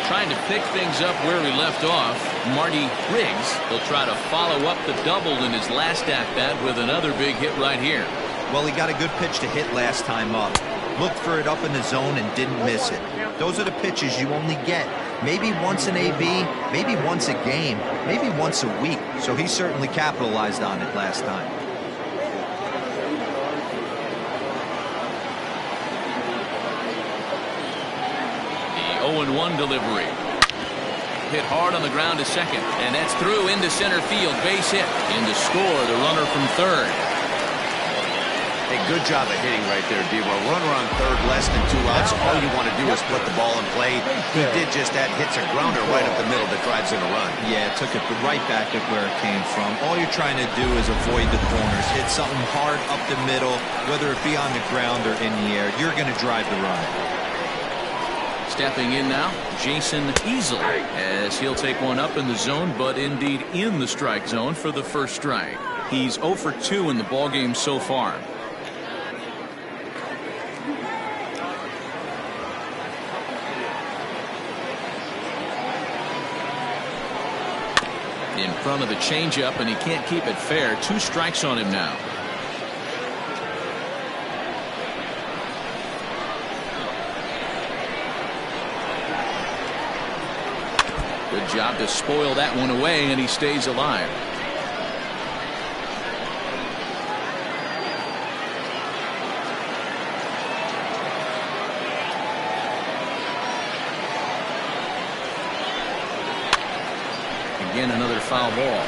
Trying to pick things up where we left off, Marty Riggs will try to follow up the double in his last at-bat with another big hit right here. Well, he got a good pitch to hit last time up. Looked for it up in the zone and didn't miss it. Those are the pitches you only get. Maybe once an AB, maybe once a game, maybe once a week. So he certainly capitalized on it last time. The 0-1 delivery. Hit hard on the ground to second, and that's through into center field. Base hit. In to score, the runner from third. Hey, good job of hitting right there, Devo. Runner on third, less than 2 outs. All you want to do is put the ball in play. He did just that. Hits a grounder right up the middle that drives in a run. Yeah, took it right back at where it came from. All you're trying to do is avoid the corners. Hit something hard up the middle, whether it be on the ground or in the air. You're going to drive the run. Stepping in now, Jason Easel, as he'll take one up in the zone, but indeed in the strike zone for the first strike. He's 0 for 2 in the ballgame so far. In front of the changeup, and he can't keep it fair. 2 strikes on him now. Good job to spoil that one away, and he stays alive. Again, another foul ball.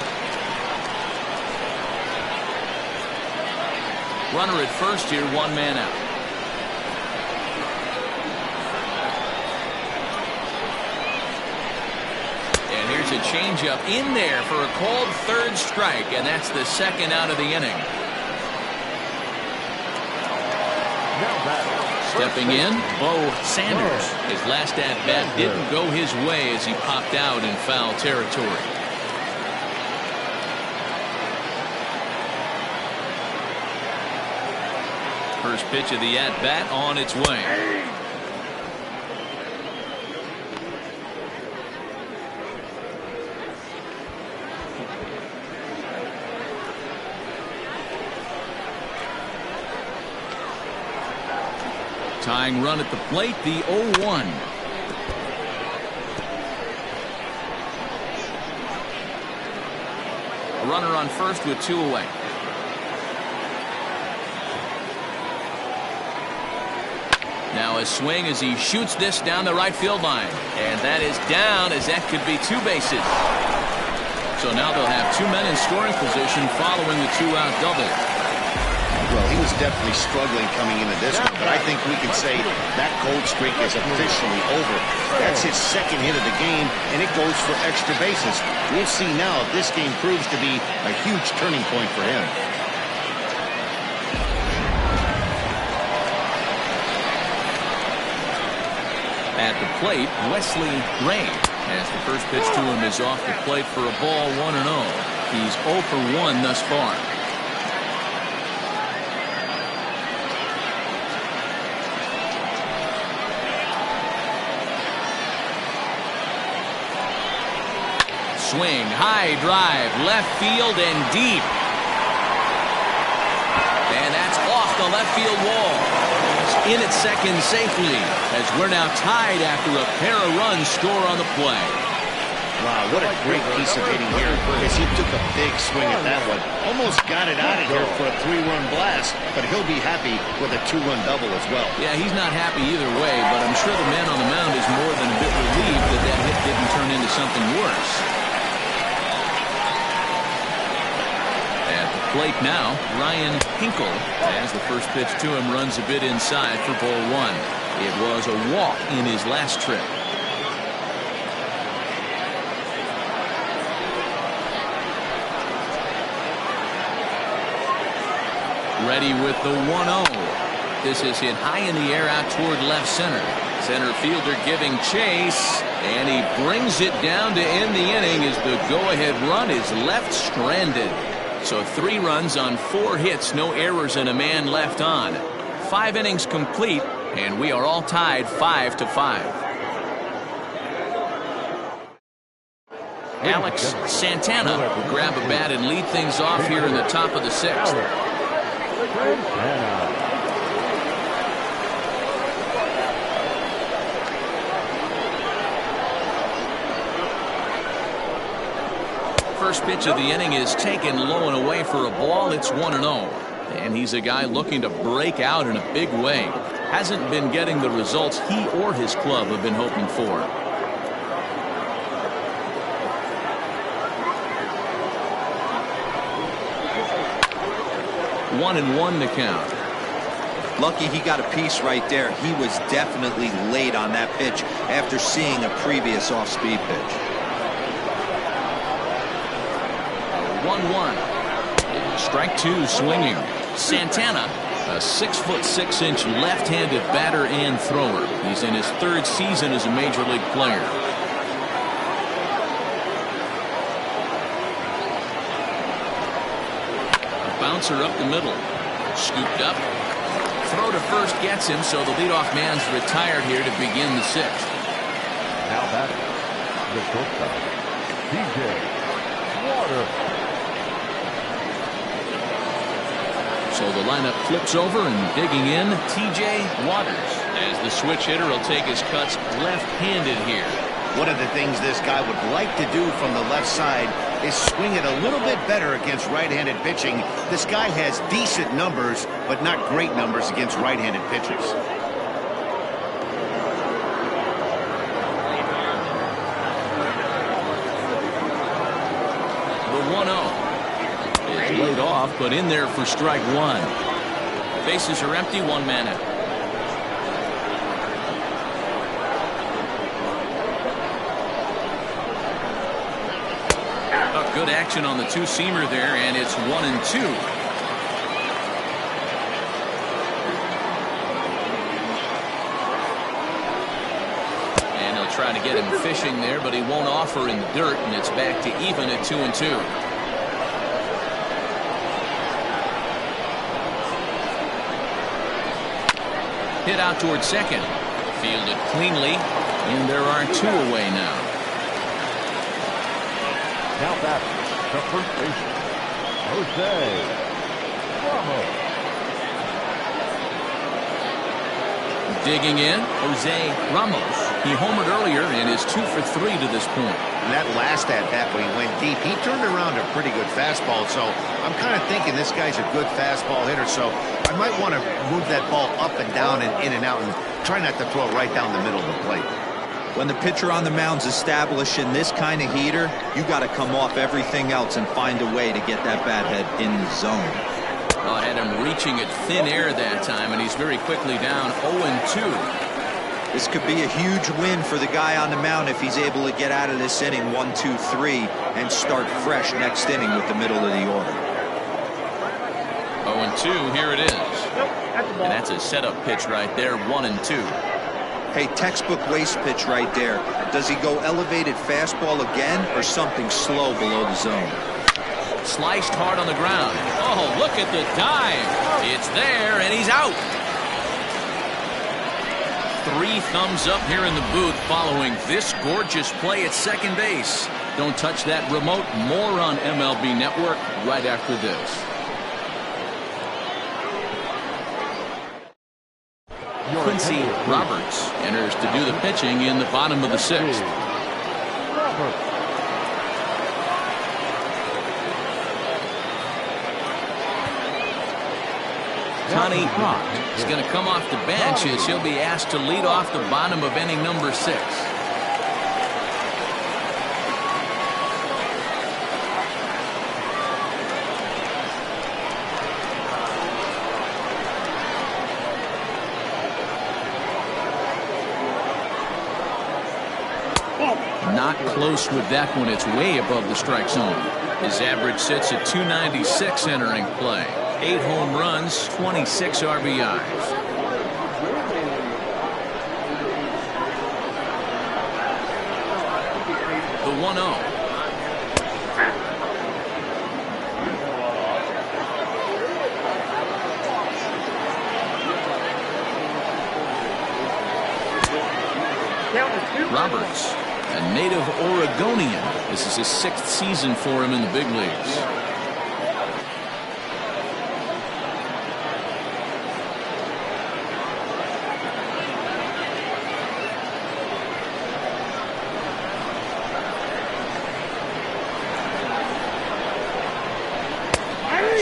Runner at first here, 1 man out. And here's a changeup in there for a called third strike, and that's the second out of the inning. Stepping in, Bo Sanders. His last at-bat didn't go his way as he popped out in foul territory. First pitch of the at-bat on its way. Tying run at the plate, the 0-1. A runner on first with 2 away. Now a swing as he shoots this down the right field line. And that is down, as that could be 2 bases. So now they'll have 2 men in scoring position following the 2-out double. Well, he was definitely struggling coming into this one, but I think we could say that cold streak is officially over. That's his 2nd hit of the game, and it goes for extra bases. We'll see now if this game proves to be a huge turning point for him. At the plate, Wesley Ray, as the first pitch to him is off the plate for a ball, 1-0. He's 0 for 1 thus far. Swing, high drive, left field and deep. And that's off the left field wall. He's in at second safely, as we're now tied after a pair of runs score on the play. Wow, what a great piece of hitting here, as he took a big swing at that one. Almost got it out of here for a 3-run blast, but he'll be happy with a 2-run double as well. Yeah, he's not happy either way, but I'm sure the man on the mound is more than a bit relieved that that hit didn't turn into something worse. Plate now, Ryan Hinkle, as the first pitch to him runs a bit inside for ball 1. It was a walk in his last trip. Ready with the 1-0. This is hit high in the air out toward left center. Center fielder giving chase, and he brings it down to end the inning as the go-ahead run is left stranded. So 3 runs on 4 hits, no errors, and a man left on. 5 innings complete, and we are all tied 5-5. Alex Santana will grab a bat and lead things off here in the top of the 6th. First pitch of the inning is taken low and away for a ball. It's 1-0. And he's a guy looking to break out in a big way. Hasn't been getting the results he or his club have been hoping for. 1-1 the count. Lucky he got a piece right there. He was definitely late on that pitch after seeing a previous off-speed pitch. 1-1. Strike 2 swinging. Santana, a 6'6" left-handed batter and thrower. He's in his 3rd season as a major league player. A bouncer up the middle. Scooped up. Throw to first gets him, so the leadoff man's retired here to begin the 6th. Now batting, the shortstop, T.J. Waters. So the lineup flips over, and digging in, T.J. Waters, as the switch hitter will take his cuts left-handed here. One of the things this guy would like to do from the left side is swing it a little bit better against right-handed pitching. This guy has decent numbers, but not great numbers against right-handed pitchers. The 1-0. Laid off, but in there for strike 1. Bases are empty, 1 man out. Good action on the 2-seamer there, and it's 1-2. And he'll try to get him fishing there, but he won't offer in the dirt, and it's back to even at 2-2. Hit out towards second. Fielded cleanly, and there are 2 away now. Now back to first baseman, Jose Digging in, Jose Ramos. He homered earlier and is 2 for 3 to this point. And that last at-bat when he went deep, he turned around a pretty good fastball. So I'm kind of thinking this guy's a good fastball hitter. So I might want to move that ball up and down and in and out and try not to throw it right down the middle of the plate. When the pitcher on the mound's establishing this kind of heater, you got to come off everything else and find a way to get that bat head in the zone. Had him reaching at thin air that time, and he's very quickly down 0-2. This could be a huge win for the guy on the mound if he's able to get out of this inning 1, 2, 3 and start fresh next inning with the middle of the order. 0-2, here it is. And that's a setup pitch right there, 1-2. Hey, textbook waste pitch right there. Does he go elevated fastball again or something slow below the zone? Sliced hard on the ground. Oh, look at the dive. It's there, and he's out. 3 thumbs up here in the booth following this gorgeous play at second base. Don't touch that remote. More on MLB Network right after this. Quincy Roberts enters to do the pitching in the bottom of the 6th. Connie Hawk is going to come off the bench as he'll be asked to lead off the bottom of inning number 6. Not close with that one. It's way above the strike zone. His average sits at 296 entering play. 8 home runs, 26 RBIs. The 1-0. Roberts, a native Oregonian. This is his 6th season for him in the big leagues.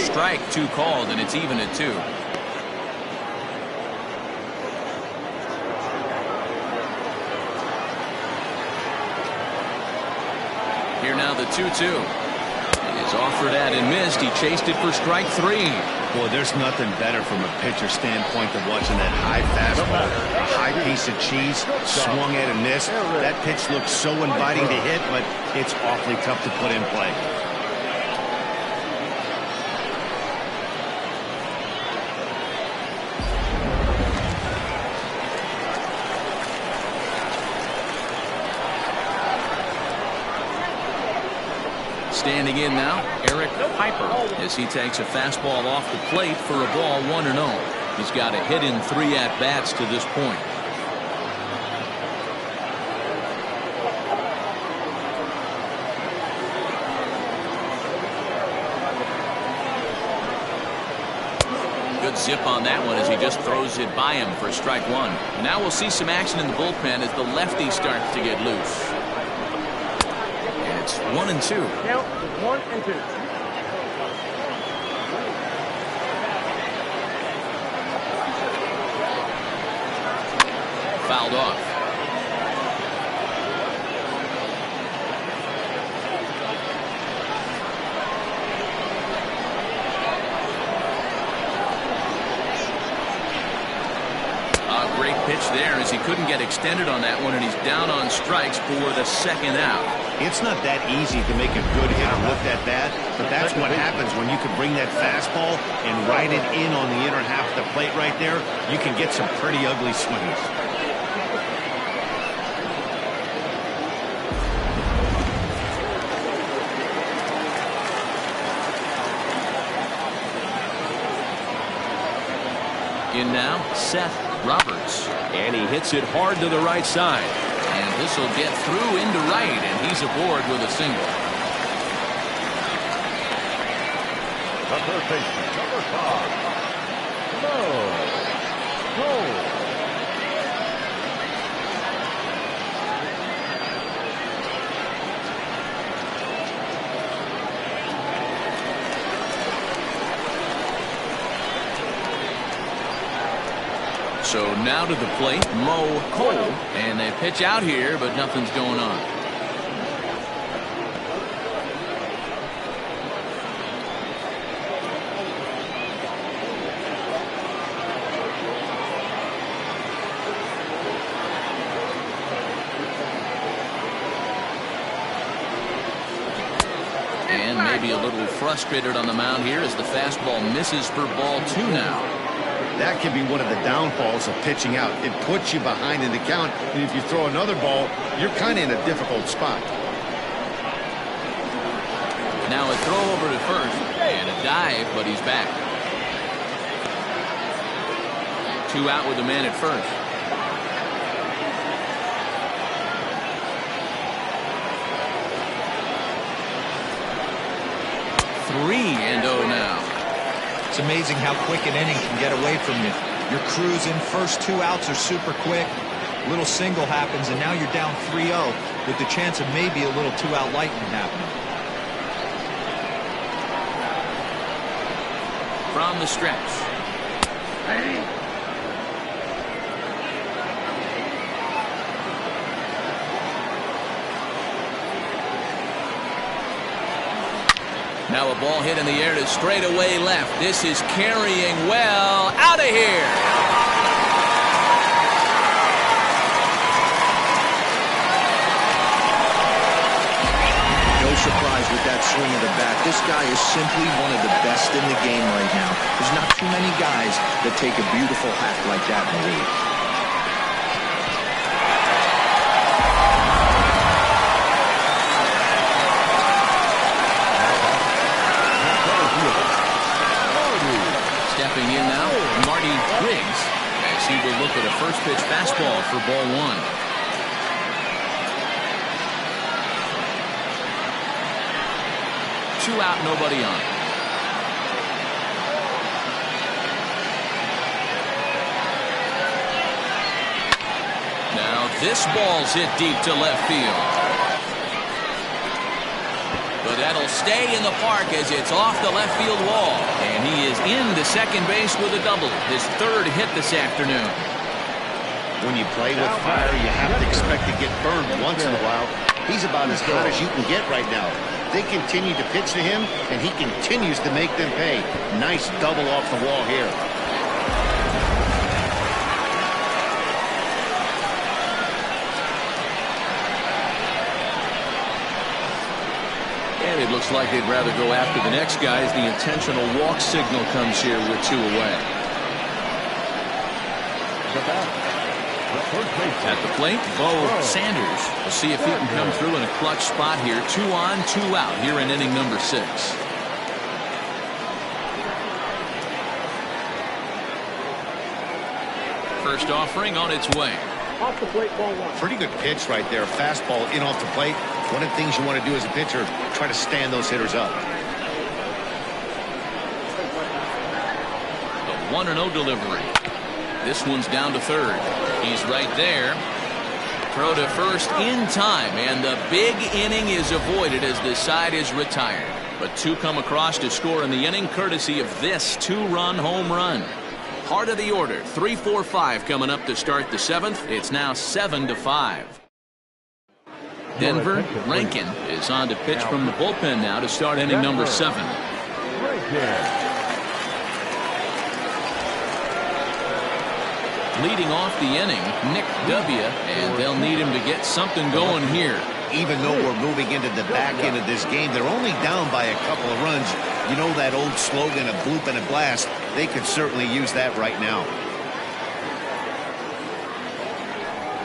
Strike 2 called, and it's even at 2. Here now the 2-2. He's offered at and missed. He chased it for strike 3. Boy, there's nothing better from a pitcher standpoint than watching that high fastball, a high piece of cheese, swung at and missed. That pitch looks so inviting to hit, but it's awfully tough to put in play. Standing in now, Eric Piper, as he takes a fastball off the plate for a ball 1-0. He's got a hit in 3 at-bats to this point. Good zip on that one as he just throws it by him for strike 1. Now we'll see some action in the bullpen as the lefty starts to get loose. 1-2. Count 1-2. Fouled off. Great pitch there as he couldn't get extended on that one, and he's down on strikes for the 2nd out. It's not that easy to make a good hitter look that bad, but that's what happens when you can bring that fastball and ride it in on the inner half of the plate right there. You can get some pretty ugly swings. In now, Seth Roberts, and he hits it hard to the right side, and this will get through into right, and he's aboard with a single. The third baseman, number 5, So now to the plate, Mo Cole, and they pitch out here, but nothing's going on. And maybe a little frustrated on the mound here as the fastball misses for ball 2 now. That can be one of the downfalls of pitching out. It puts you behind in the count, and if you throw another ball, you're kind of in a difficult spot. Now a throw over to first, and a dive, but he's back. 2 out with the man at first. Three and 0 now. It's amazing how quick an inning can get away from you. You're cruising, first 2 outs are super quick. Little single happens, and now you're down 3-0 with the chance of maybe a little 2-out lightning happening. From the stretch. Now a ball hit in the air to straightaway left. This is carrying well. Out of here. No surprise with that swing of the bat. This guy is simply one of the best in the game right now. There's not too many guys that take a beautiful hack like that in the league. Stepping in now, Marty Riggs, as he will look at a first pitch fastball for ball 1. Two out, nobody on. Now this ball's hit deep to left field. But that'll stay in the park as it's off the left field wall. And he is into second base with a double. His 3rd hit this afternoon. When you play with fire, you have to expect to get burned once in a while. He's about as hot as you can get right now. They continue to pitch to him, and he continues to make them pay. Nice double off the wall here. And it looks like they'd rather go after the next guy as the intentional walk signal comes here with 2 away. At the plate, Bo Sanders. We'll see if he can come through in a clutch spot here. 2 on, 2 out here in inning number 6. First offering on its way. Off the plate, ball 1. Pretty good pitch right there. Fastball in off the plate. One of the things you want to do as a pitcher, try to stand those hitters up. The 1-0 delivery. This one's down to third. He's right there. Throw to first in time, and the big inning is avoided as the side is retired. But 2 come across to score in the inning, courtesy of this 2-run home run. Heart of the order, 3-4-5 coming up to start the 7th. It's now 7-5. Denver, Rankin is on to pitch from the bullpen now to start inning number 7. Leading off the inning, Nick W., and they'll need him to get something going here. Even though we're moving into the back end of this game, they're only down by a couple of runs. You know that old slogan, a bloop and a blast. They could certainly use that right now.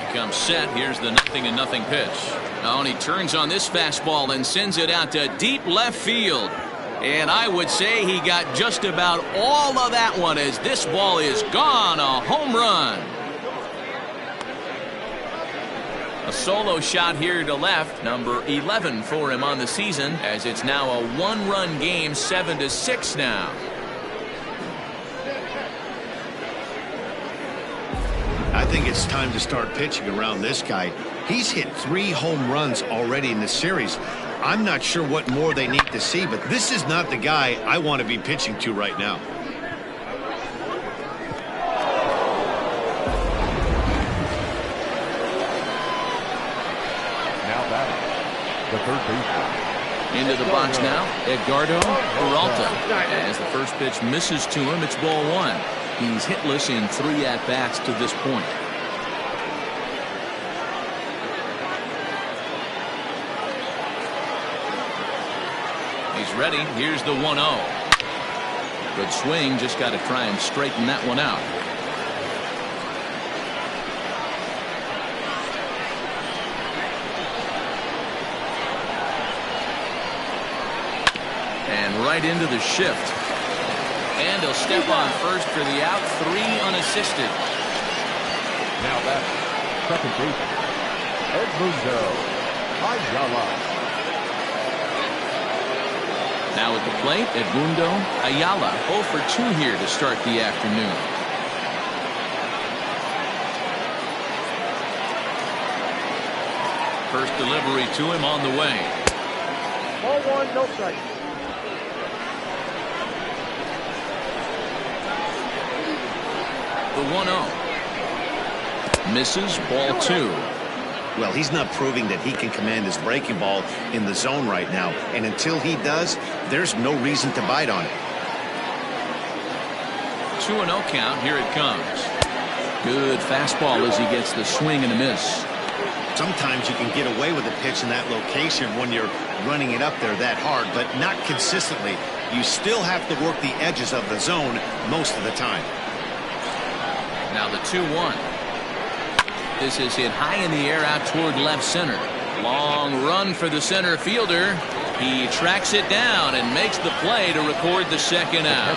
He comes set. Here's the 0-0 pitch. Oh, and he turns on this fastball and sends it out to deep left field. And I would say he got just about all of that one as this ball is gone. A home run. A solo shot here to left, number 11 for him on the season, as it's now a 1-run game, 7-6 now. I think it's time to start pitching around this guy. He's hit 3 home runs already in the series. I'm not sure what more they need to see, but this is not the guy I want to be pitching to right now. the third baseman. Into the box now, Edgardo Peralta. As the first pitch misses to him, it's ball one. He's hitless in 3 at-bats to this point. He's ready. Here's the 1-0. Good swing. Just got to try and straighten that one out. And right into the shift. And he'll step on first for the out. 3 unassisted. Now that's second baseman, Edmundo Ayala. Now at the plate, Edmundo Ayala, 0 for 2 here to start the afternoon. First delivery to him on the way. Ball 1, no strike. The 1-0. Misses, ball 2. Well, he's not proving that he can command his breaking ball in the zone right now. And until he does, there's no reason to bite on it. 2-0 count. Here it comes. Good fastball as he gets the swing and a miss. Sometimes you can get away with a pitch in that location when you're running it up there that hard, but not consistently. You still have to work the edges of the zone most of the time. Now the 2-1. This is hit high in the air out toward left center. Long run for the center fielder. He tracks it down and makes the play to record the second out.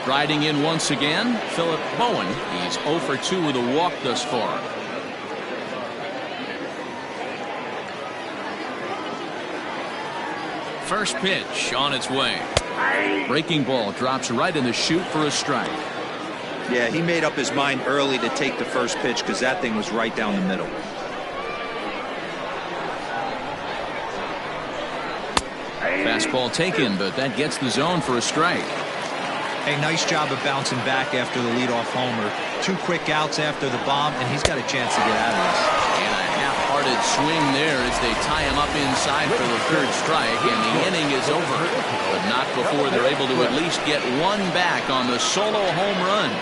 Striding in once again, Philip Bowen. He's 0 for 2 with a walk thus far. First pitch on its way. Breaking ball drops right in the chute for a strike. Yeah, he made up his mind early to take the first pitch because that thing was right down the middle. Fastball taken, but that gets the zone for a strike. Hey, nice job of bouncing back after the leadoff homer. 2 quick outs after the bomb, and he's got a chance to get out of this. And a half-hearted swing there as they tie him up inside for the third strike, and the inning is over. But not before they're able to at least get one back on the solo home run.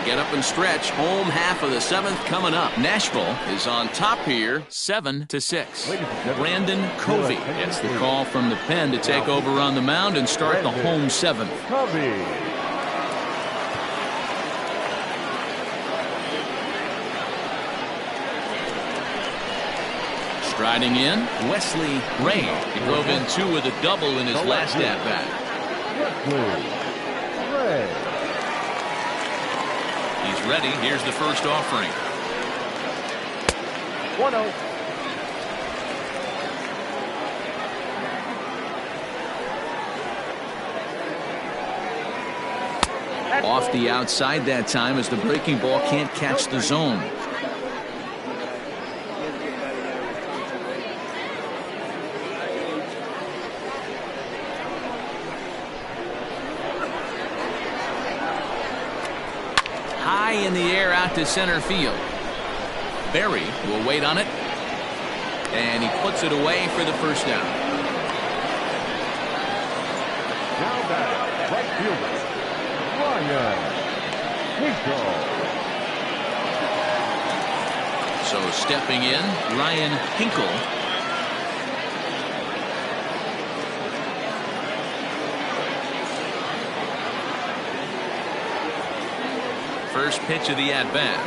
Get up and stretch. Home half of the 7th coming up. Nashville is on top here, 7-6. Brandon Covey gets the call from the pen to take over on the mound and start the home 7th. Striding in, Wesley Ray. He drove in 2 with a double in his last at-bat. He's ready. Here's the first offering. 1-0. Off the outside that time as the breaking ball can't catch the zone. High in the air out to center field. Berry will wait on it. And he puts it away for the first down. Now back, right fielder, Ryan Hinkle. So stepping in, Ryan Hinkle. First pitch of the at-bat.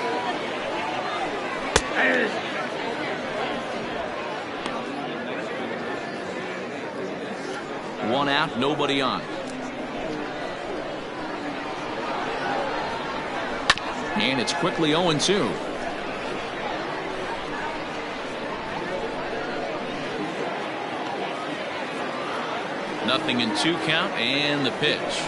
One out, nobody on. And it's quickly 0-2. Nothing in 2 count, and the pitch.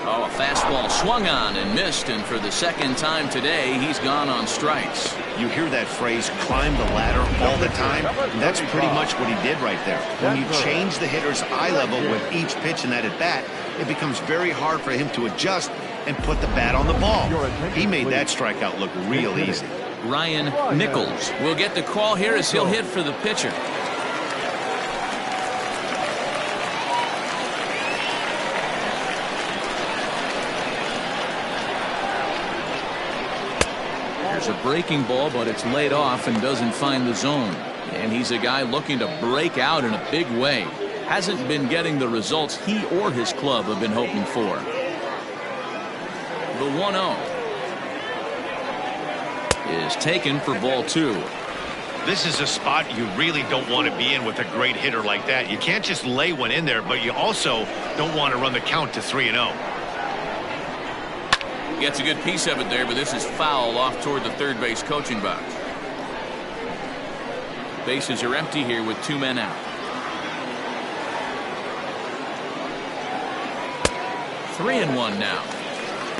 Oh, a fastball swung on and missed, and for the second time today, he's gone on strikes. You hear that phrase, climb the ladder, all the time. And that's pretty much what he did right there. When you change the hitter's eye level with each pitch in that at-bat, it becomes very hard for him to adjust and put the bat on the ball. He made that strikeout look real easy. Ryan Nichols will get the call here as he'll hit for the pitcher. There's a breaking ball, but it's laid off and doesn't find the zone. And he's a guy looking to break out in a big way. Hasn't been getting the results he or his club have been hoping for. The 1-0 is taken for ball 2. This is a spot you really don't want to be in with a great hitter like that. You can't just lay one in there, but you also don't want to run the count to 3-0. Gets a good piece of it there, but this is foul off toward the third base coaching box. Bases are empty here with 2 men out. 3-1 now.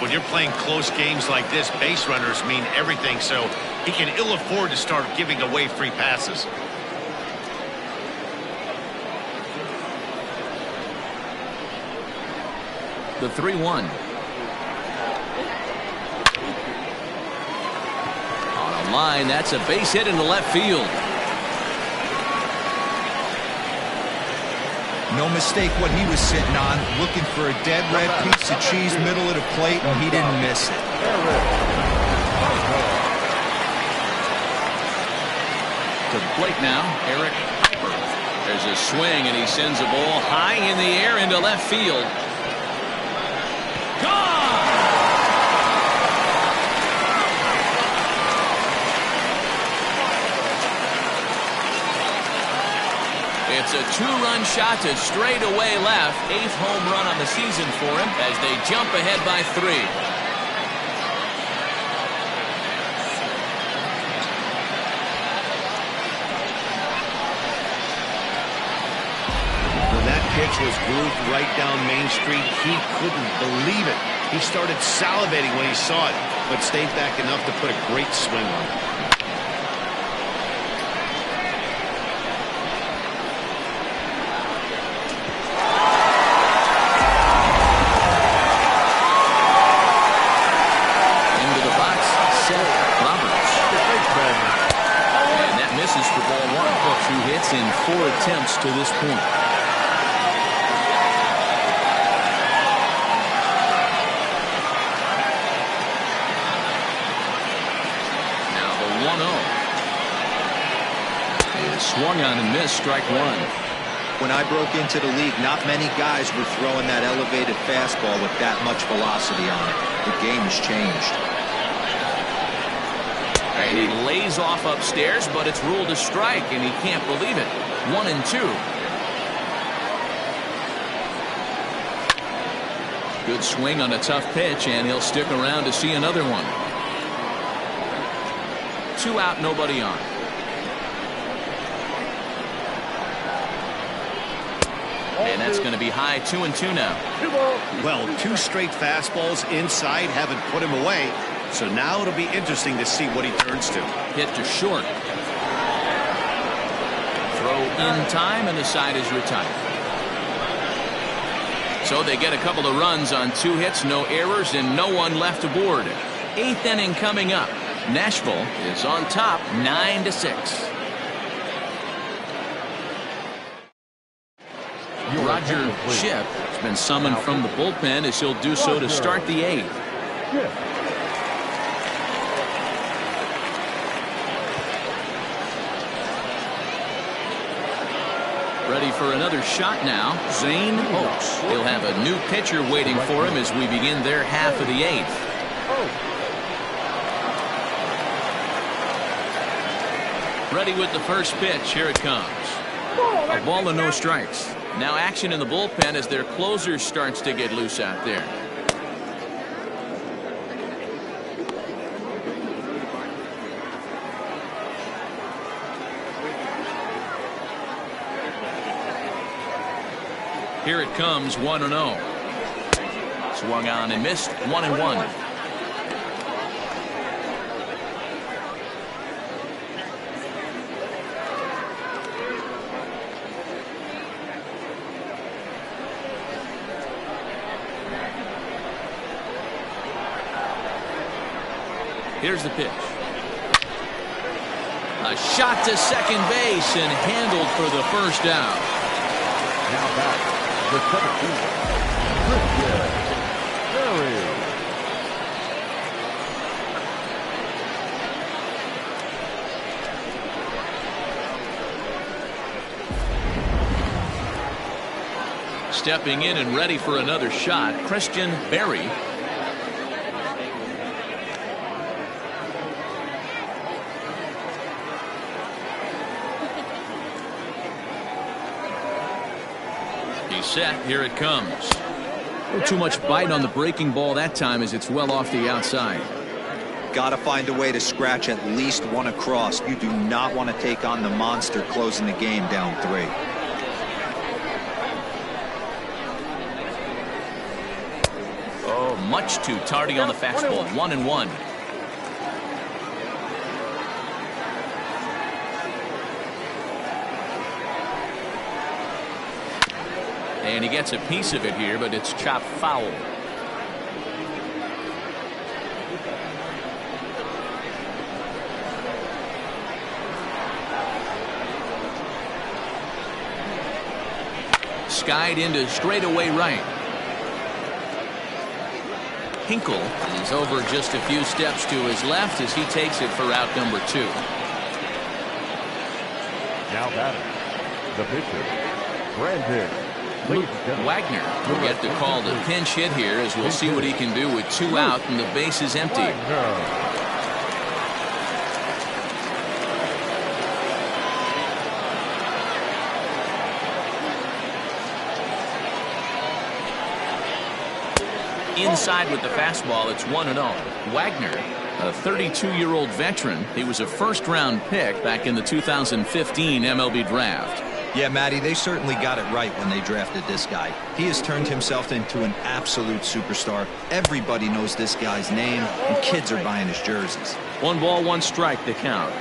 When you're playing close games like this, base runners mean everything, so he can ill afford to start giving away free passes. The 3-1. On a line, that's a base hit into left field. No mistake what he was sitting on, looking for a dead red piece of cheese middle of the plate, and he didn't miss it. To the plate now, Eric Piper. There's a swing, and he sends a ball high in the air into left field. Gone! It's a 2-run shot to straightaway left. 8th home run on the season for him as they jump ahead by 3. When that pitch was grooved right down Main Street, he couldn't believe it. He started salivating when he saw it, but stayed back enough to put a great swing on it. In 4 attempts to this point. Now the 1-0 is swung on and missed, strike 1. When I broke into the league, not many guys were throwing that elevated fastball with that much velocity on it. The game has changed. And he lays off upstairs, but it's ruled a strike, and he can't believe it. 1-2. Good swing on a tough pitch, and he'll stick around to see another one. 2 out, nobody on. And that's going to be high. 2-2 now. Well, 2 straight fastballs inside haven't put him away. So now it'll be interesting to see what he turns to. Hit to short. Throw in time, and the side is retired. So they get a couple of runs on 2 hits, no errors, and no one left aboard. 8th inning coming up. Nashville is on top 9-6. Roger Shipp has been summoned from the bullpen as he'll do so to start the 8th. Ready for another shot now, Zane Oaks. He'll have a new pitcher waiting for him as we begin their half of the 8th. Ready with the first pitch. Here it comes. A ball and no strikes. Now action in the bullpen as their closer starts to get loose out there. Here it comes, 1-0. Swung on and missed, 1-1. Here's the pitch. A shot to second base and handled for the first out. Now back, the 17th, Christian Berry. Stepping in and ready for another shot, Christian Berry. He's set. Here it comes. Not too much bite on the breaking ball that time as it's well off the outside. Got to find a way to scratch at least one across. You do not want to take on the monster closing the game down 3. Much too tardy on the fastball. 1-1. And he gets a piece of it here, but it's chopped foul. Skied into straightaway right. Hinkle is over just a few steps to his left as he takes it for out number 2. Now batting, the pitcher, Brandon Luke Wagner will get the call to pinch hit here as we'll see what he can do with 2 out and the base is empty. Wagner. Inside with the fastball, it's 1-0. Wagner, a 32-year-old veteran. He was a first-round pick back in the 2015 MLB draft. Yeah, Matty, they certainly got it right when they drafted this guy. He has turned himself into an absolute superstar. Everybody knows this guy's name, and kids are buying his jerseys. 1 ball, 1 strike to count.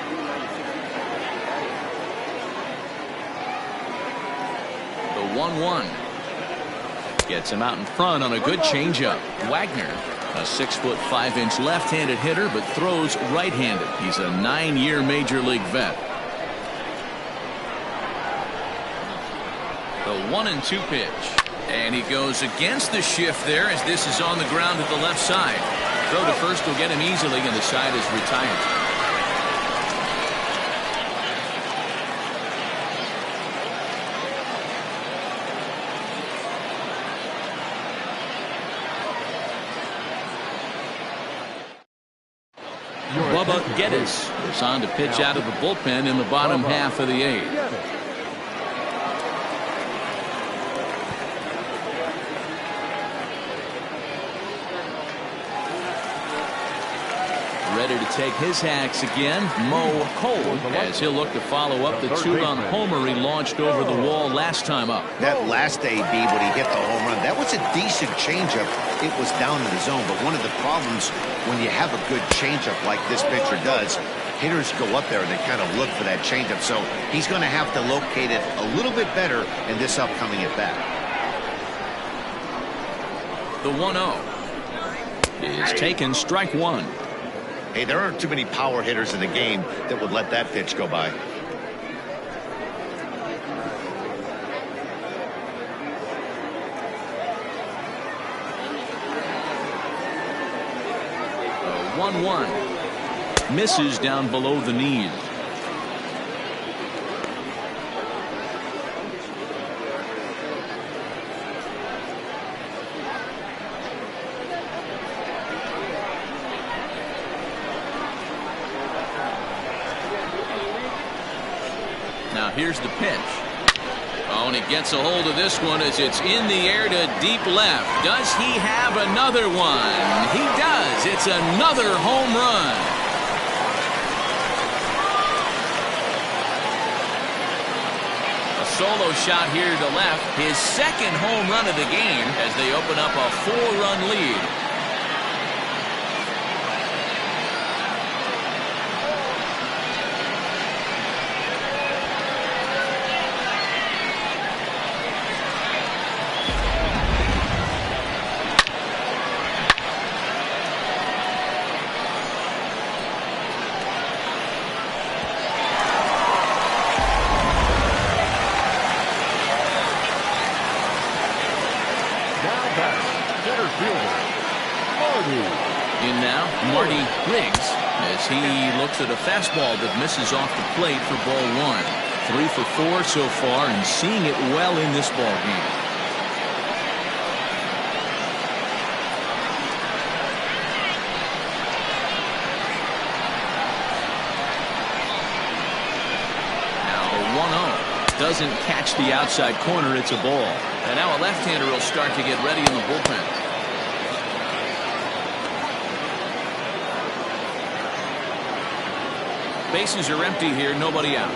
The 1-1. Gets him out in front on a good changeup. Wagner, a 6'5" left-handed hitter, but throws right-handed. He's a 9-year major league vet. The 1-2 pitch. And he goes against the shift there as this is on the ground at the left side. Throw to first will get him easily, and the side is retired. Bubba Geddes is on to pitch out of the bullpen in the bottom half of the 8th. Ready to take his hacks again, Mo Cole, as he'll look to follow up the 2-run homer he launched over the wall last time up. That last AB when he hit the home run, that was a decent changeup. It was down in the zone, but one of the problems when you have a good changeup like this pitcher does, hitters go up there and they kind of look for that changeup. So he's going to have to locate it a little bit better in this upcoming at bat. The 1-0 is taken, strike 1. Hey, there aren't too many power hitters in the game that would let that pitch go by. A 1-1 misses down below the knees. Now here's the pitch. Oh, and he gets a hold of this one as it's in the air to deep left. Does he have another one? He does. It's another home run. A solo shot here to left. His second home run of the game as they open up a 4-run lead. Marty. In now, Marty Riggs, as he looks at a fastball that misses off the plate for ball one. 3 for 4 so far and seeing it well in this ball game. Now the 1-0 doesn't catch the outside corner. It's a ball. And now a left-hander will start to get ready in the bullpen. Bases are empty here, nobody out.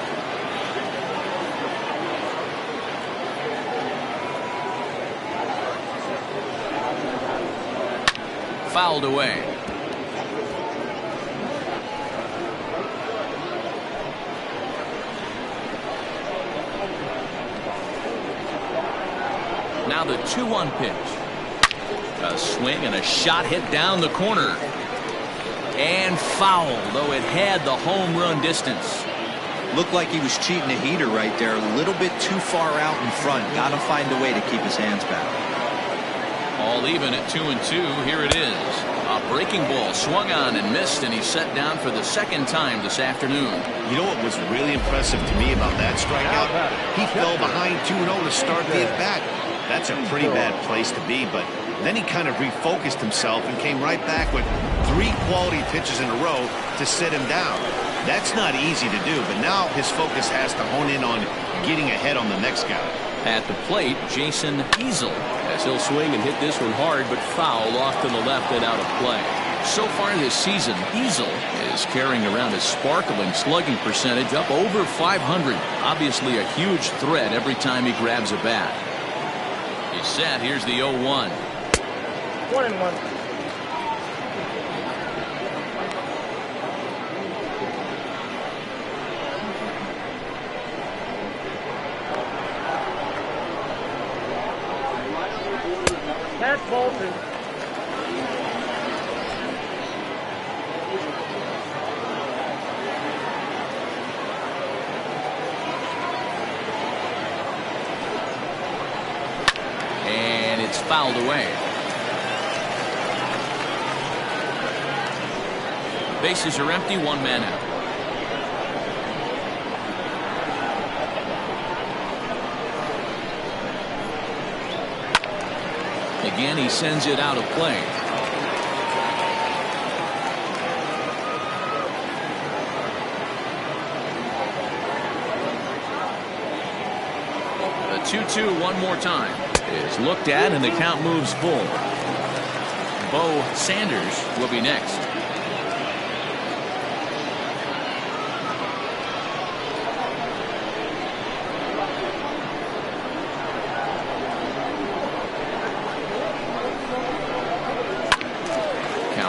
Fouled away. Now the 2-1 pitch. A swing and a shot hit down the corner. And foul, though it had the home run distance. Looked like he was cheating a heater right there. A little bit too far out in front. Got to find a way to keep his hands back. All even at 2-2. Here it is. A breaking ball swung on and missed, and he's set down for the second time this afternoon. You know what was really impressive to me about that strikeout? He fell behind 2-0 to start the at-bat. That's a pretty bad place to be, but then he kind of refocused himself and came right back with 3 quality pitches in a row to sit him down. That's not easy to do, but now his focus has to hone in on getting ahead on the next guy. At the plate, Jason Easel, as he'll swing and hit this one hard, but foul off to the left and out of play. So far this season, Easel is carrying around a sparkling slugging percentage up over 500. Obviously a huge threat every time he grabs a bat. He's set. Here's the 0-1. 1-1. That's Bolton. And it's fouled away. Bases are empty, 1 man out. Again, he sends it out of play. The 2-2 one more time is looked at, and the count moves full. Bo Sanders will be next.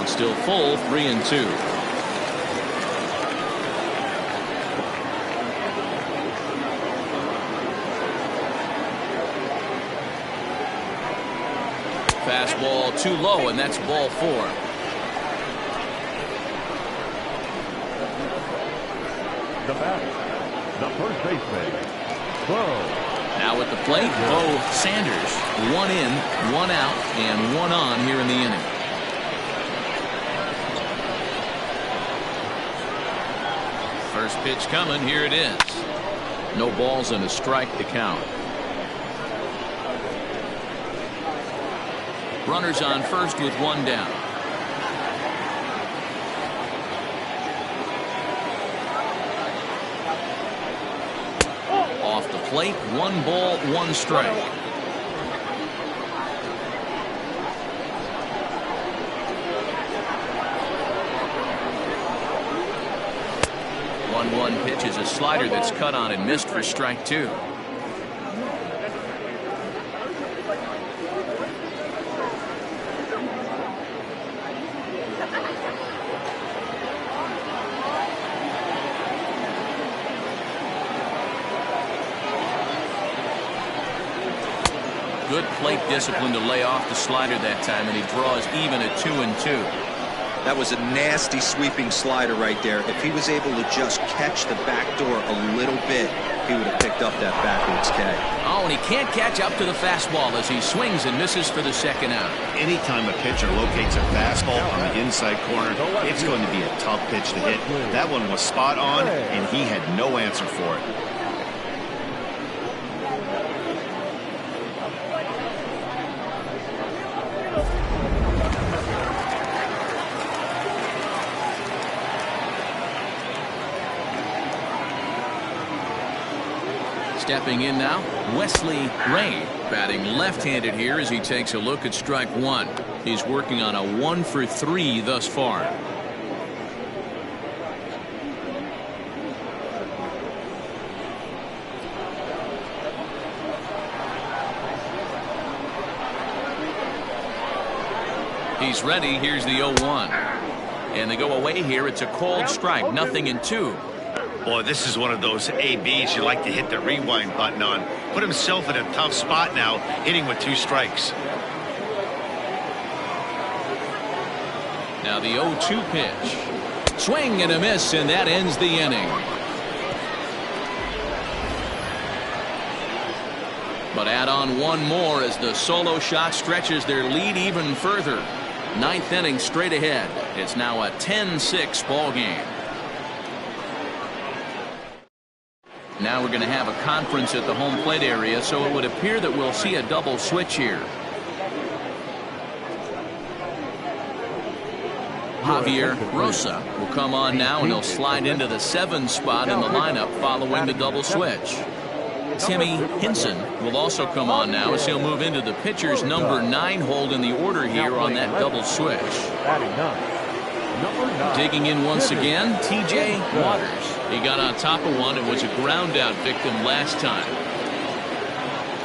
Still full, 3-2. Fastball too low, and that's ball 4. The batter, the first baseman, Bo. Now at the plate, Bo Sanders. 1 in, 1 out, and 1 on here in the inning. First pitch coming. Here it is. No balls and a strike to count. Runners on first with 1 down. Off the plate, 1 ball, 1 strike. One pitch is a slider that's cut on and missed for strike 2. Good plate discipline to lay off the slider that time, and he draws even at 2-2. That was a nasty sweeping slider right there. If he was able to just catch the back door a little bit, he would have picked up that backwards K. Oh, and he can't catch up to the fastball as he swings and misses for the second out. Anytime a pitcher locates a fastball on the inside corner, it's going to be a tough pitch to hit. That one was spot on, and he had no answer for it. Stepping in now, Wesley Ray, batting left-handed here as he takes a look at strike one. He's working on a 1-for-3 thus far. He's ready. Here's the 0-1. And they go away here. It's a called strike, 0-2. Boy, this is one of those ABs you like to hit the rewind button on. Put himself in a tough spot now, hitting with 2 strikes. Now the 0-2 pitch. Swing and a miss, and that ends the inning. But add on one more as the solo shot stretches their lead even further. 9th inning straight ahead. It's now a 10-6 ball game. Now we're going to have a conference at the home plate area, so it would appear that we'll see a double switch here. Javier Rosa will come on now, and he'll slide into the 7 spot in the lineup following the double switch. Timmy Hinson will also come on now as he'll move into the pitcher's number 9 hold in the order here on that double switch. Digging in once again, T.J. Waters. He got on top of one and was a ground out victim last time.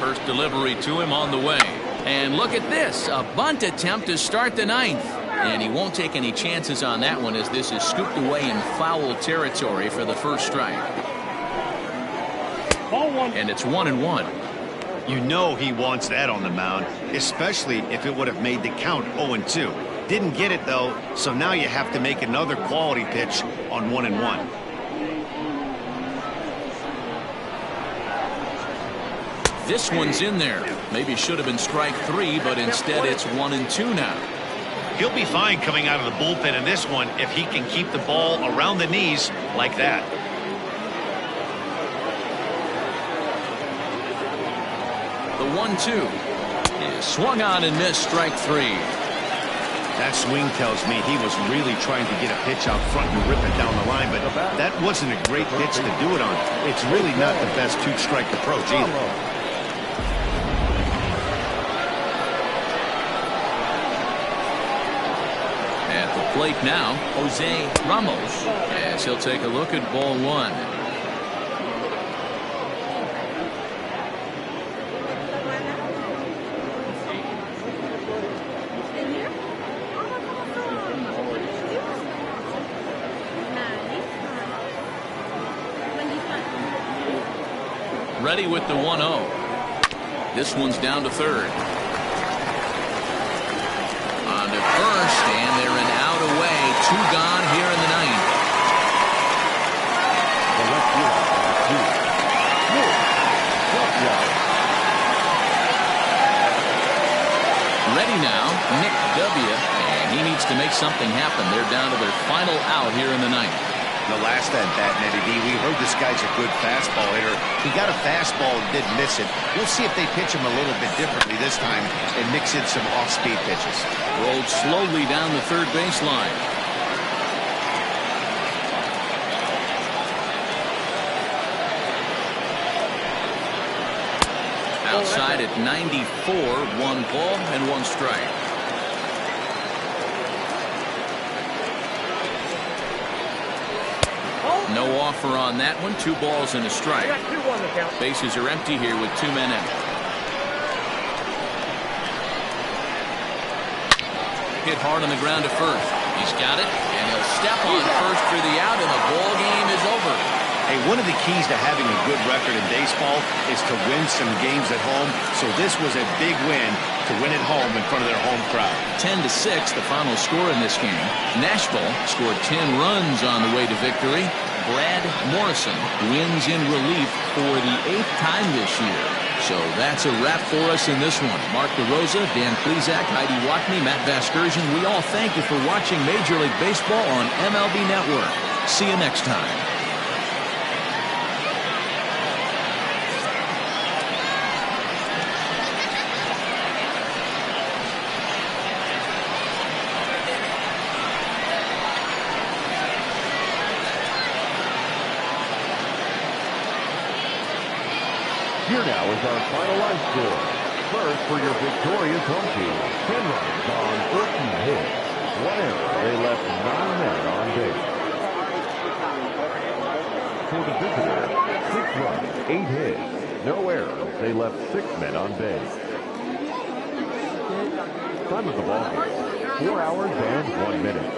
First delivery to him on the way. And look at this, a bunt attempt to start the 9th. And he won't take any chances on that one as this is scooped away in foul territory for the first strike. And it's 1-1. You know he wants that on the mound, especially if it would have made the count 0-2. Didn't get it though, so now you have to make another quality pitch on 1-1. This one's in there. Maybe should have been strike 3, but instead it's 1-2 now. He'll be fine coming out of the bullpen in this one if he can keep the ball around the knees like that. The 1-2 is swung on and missed, strike 3. That swing tells me he was really trying to get a pitch out front and rip it down the line, but that wasn't a great pitch to do it on. It's really not the best 2-strike approach either. At the plate now, Jose Ramos, as he'll take a look at ball 1. Ready with the 1-0. This one's down to third. On to first, and they're an out away. 2 gone here in the 9th. Ready now, Nick W. And he needs to make something happen. They're down to their final out here in the 9th. The last at bat, Eddie D, we heard this guy's a good fastball hitter. He got a fastball and didn't miss it. We'll see if they pitch him a little bit differently this time and mix in some off-speed pitches. Rolled slowly down the third baseline. Outside at 94, 1 ball and 1 strike. No offer on that one. 2 balls and a strike. Bases are empty here with 2 men out. Hit hard on the ground to first. He's got it, and he'll step on first for the out, and the ball game is over. Hey, one of the keys to having a good record in baseball is to win some games at home. So this was a big win to win at home in front of their home crowd. 10-6, the final score in this game. Nashville scored 10 runs on the way to victory. Brad Morrison wins in relief for the 8th time this year. So that's a wrap for us in this one. Mark DeRosa, Dan Plesac, Heidi Watney, Matt Vasgersian. We all thank you for watching Major League Baseball on MLB Network. See you next time. Here now is our finalized score. First, for your victorious home team, 10 runs on 13 hits. 1 error, they left 9 men on base. For the visitor, 6 runs, 8 hits. No errors, they left 6 men on base. Time of the ball game, 4 hours and 1 minute.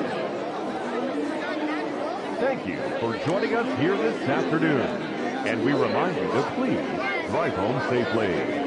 Thank you for joining us here this afternoon. And we remind you to please drive home safely.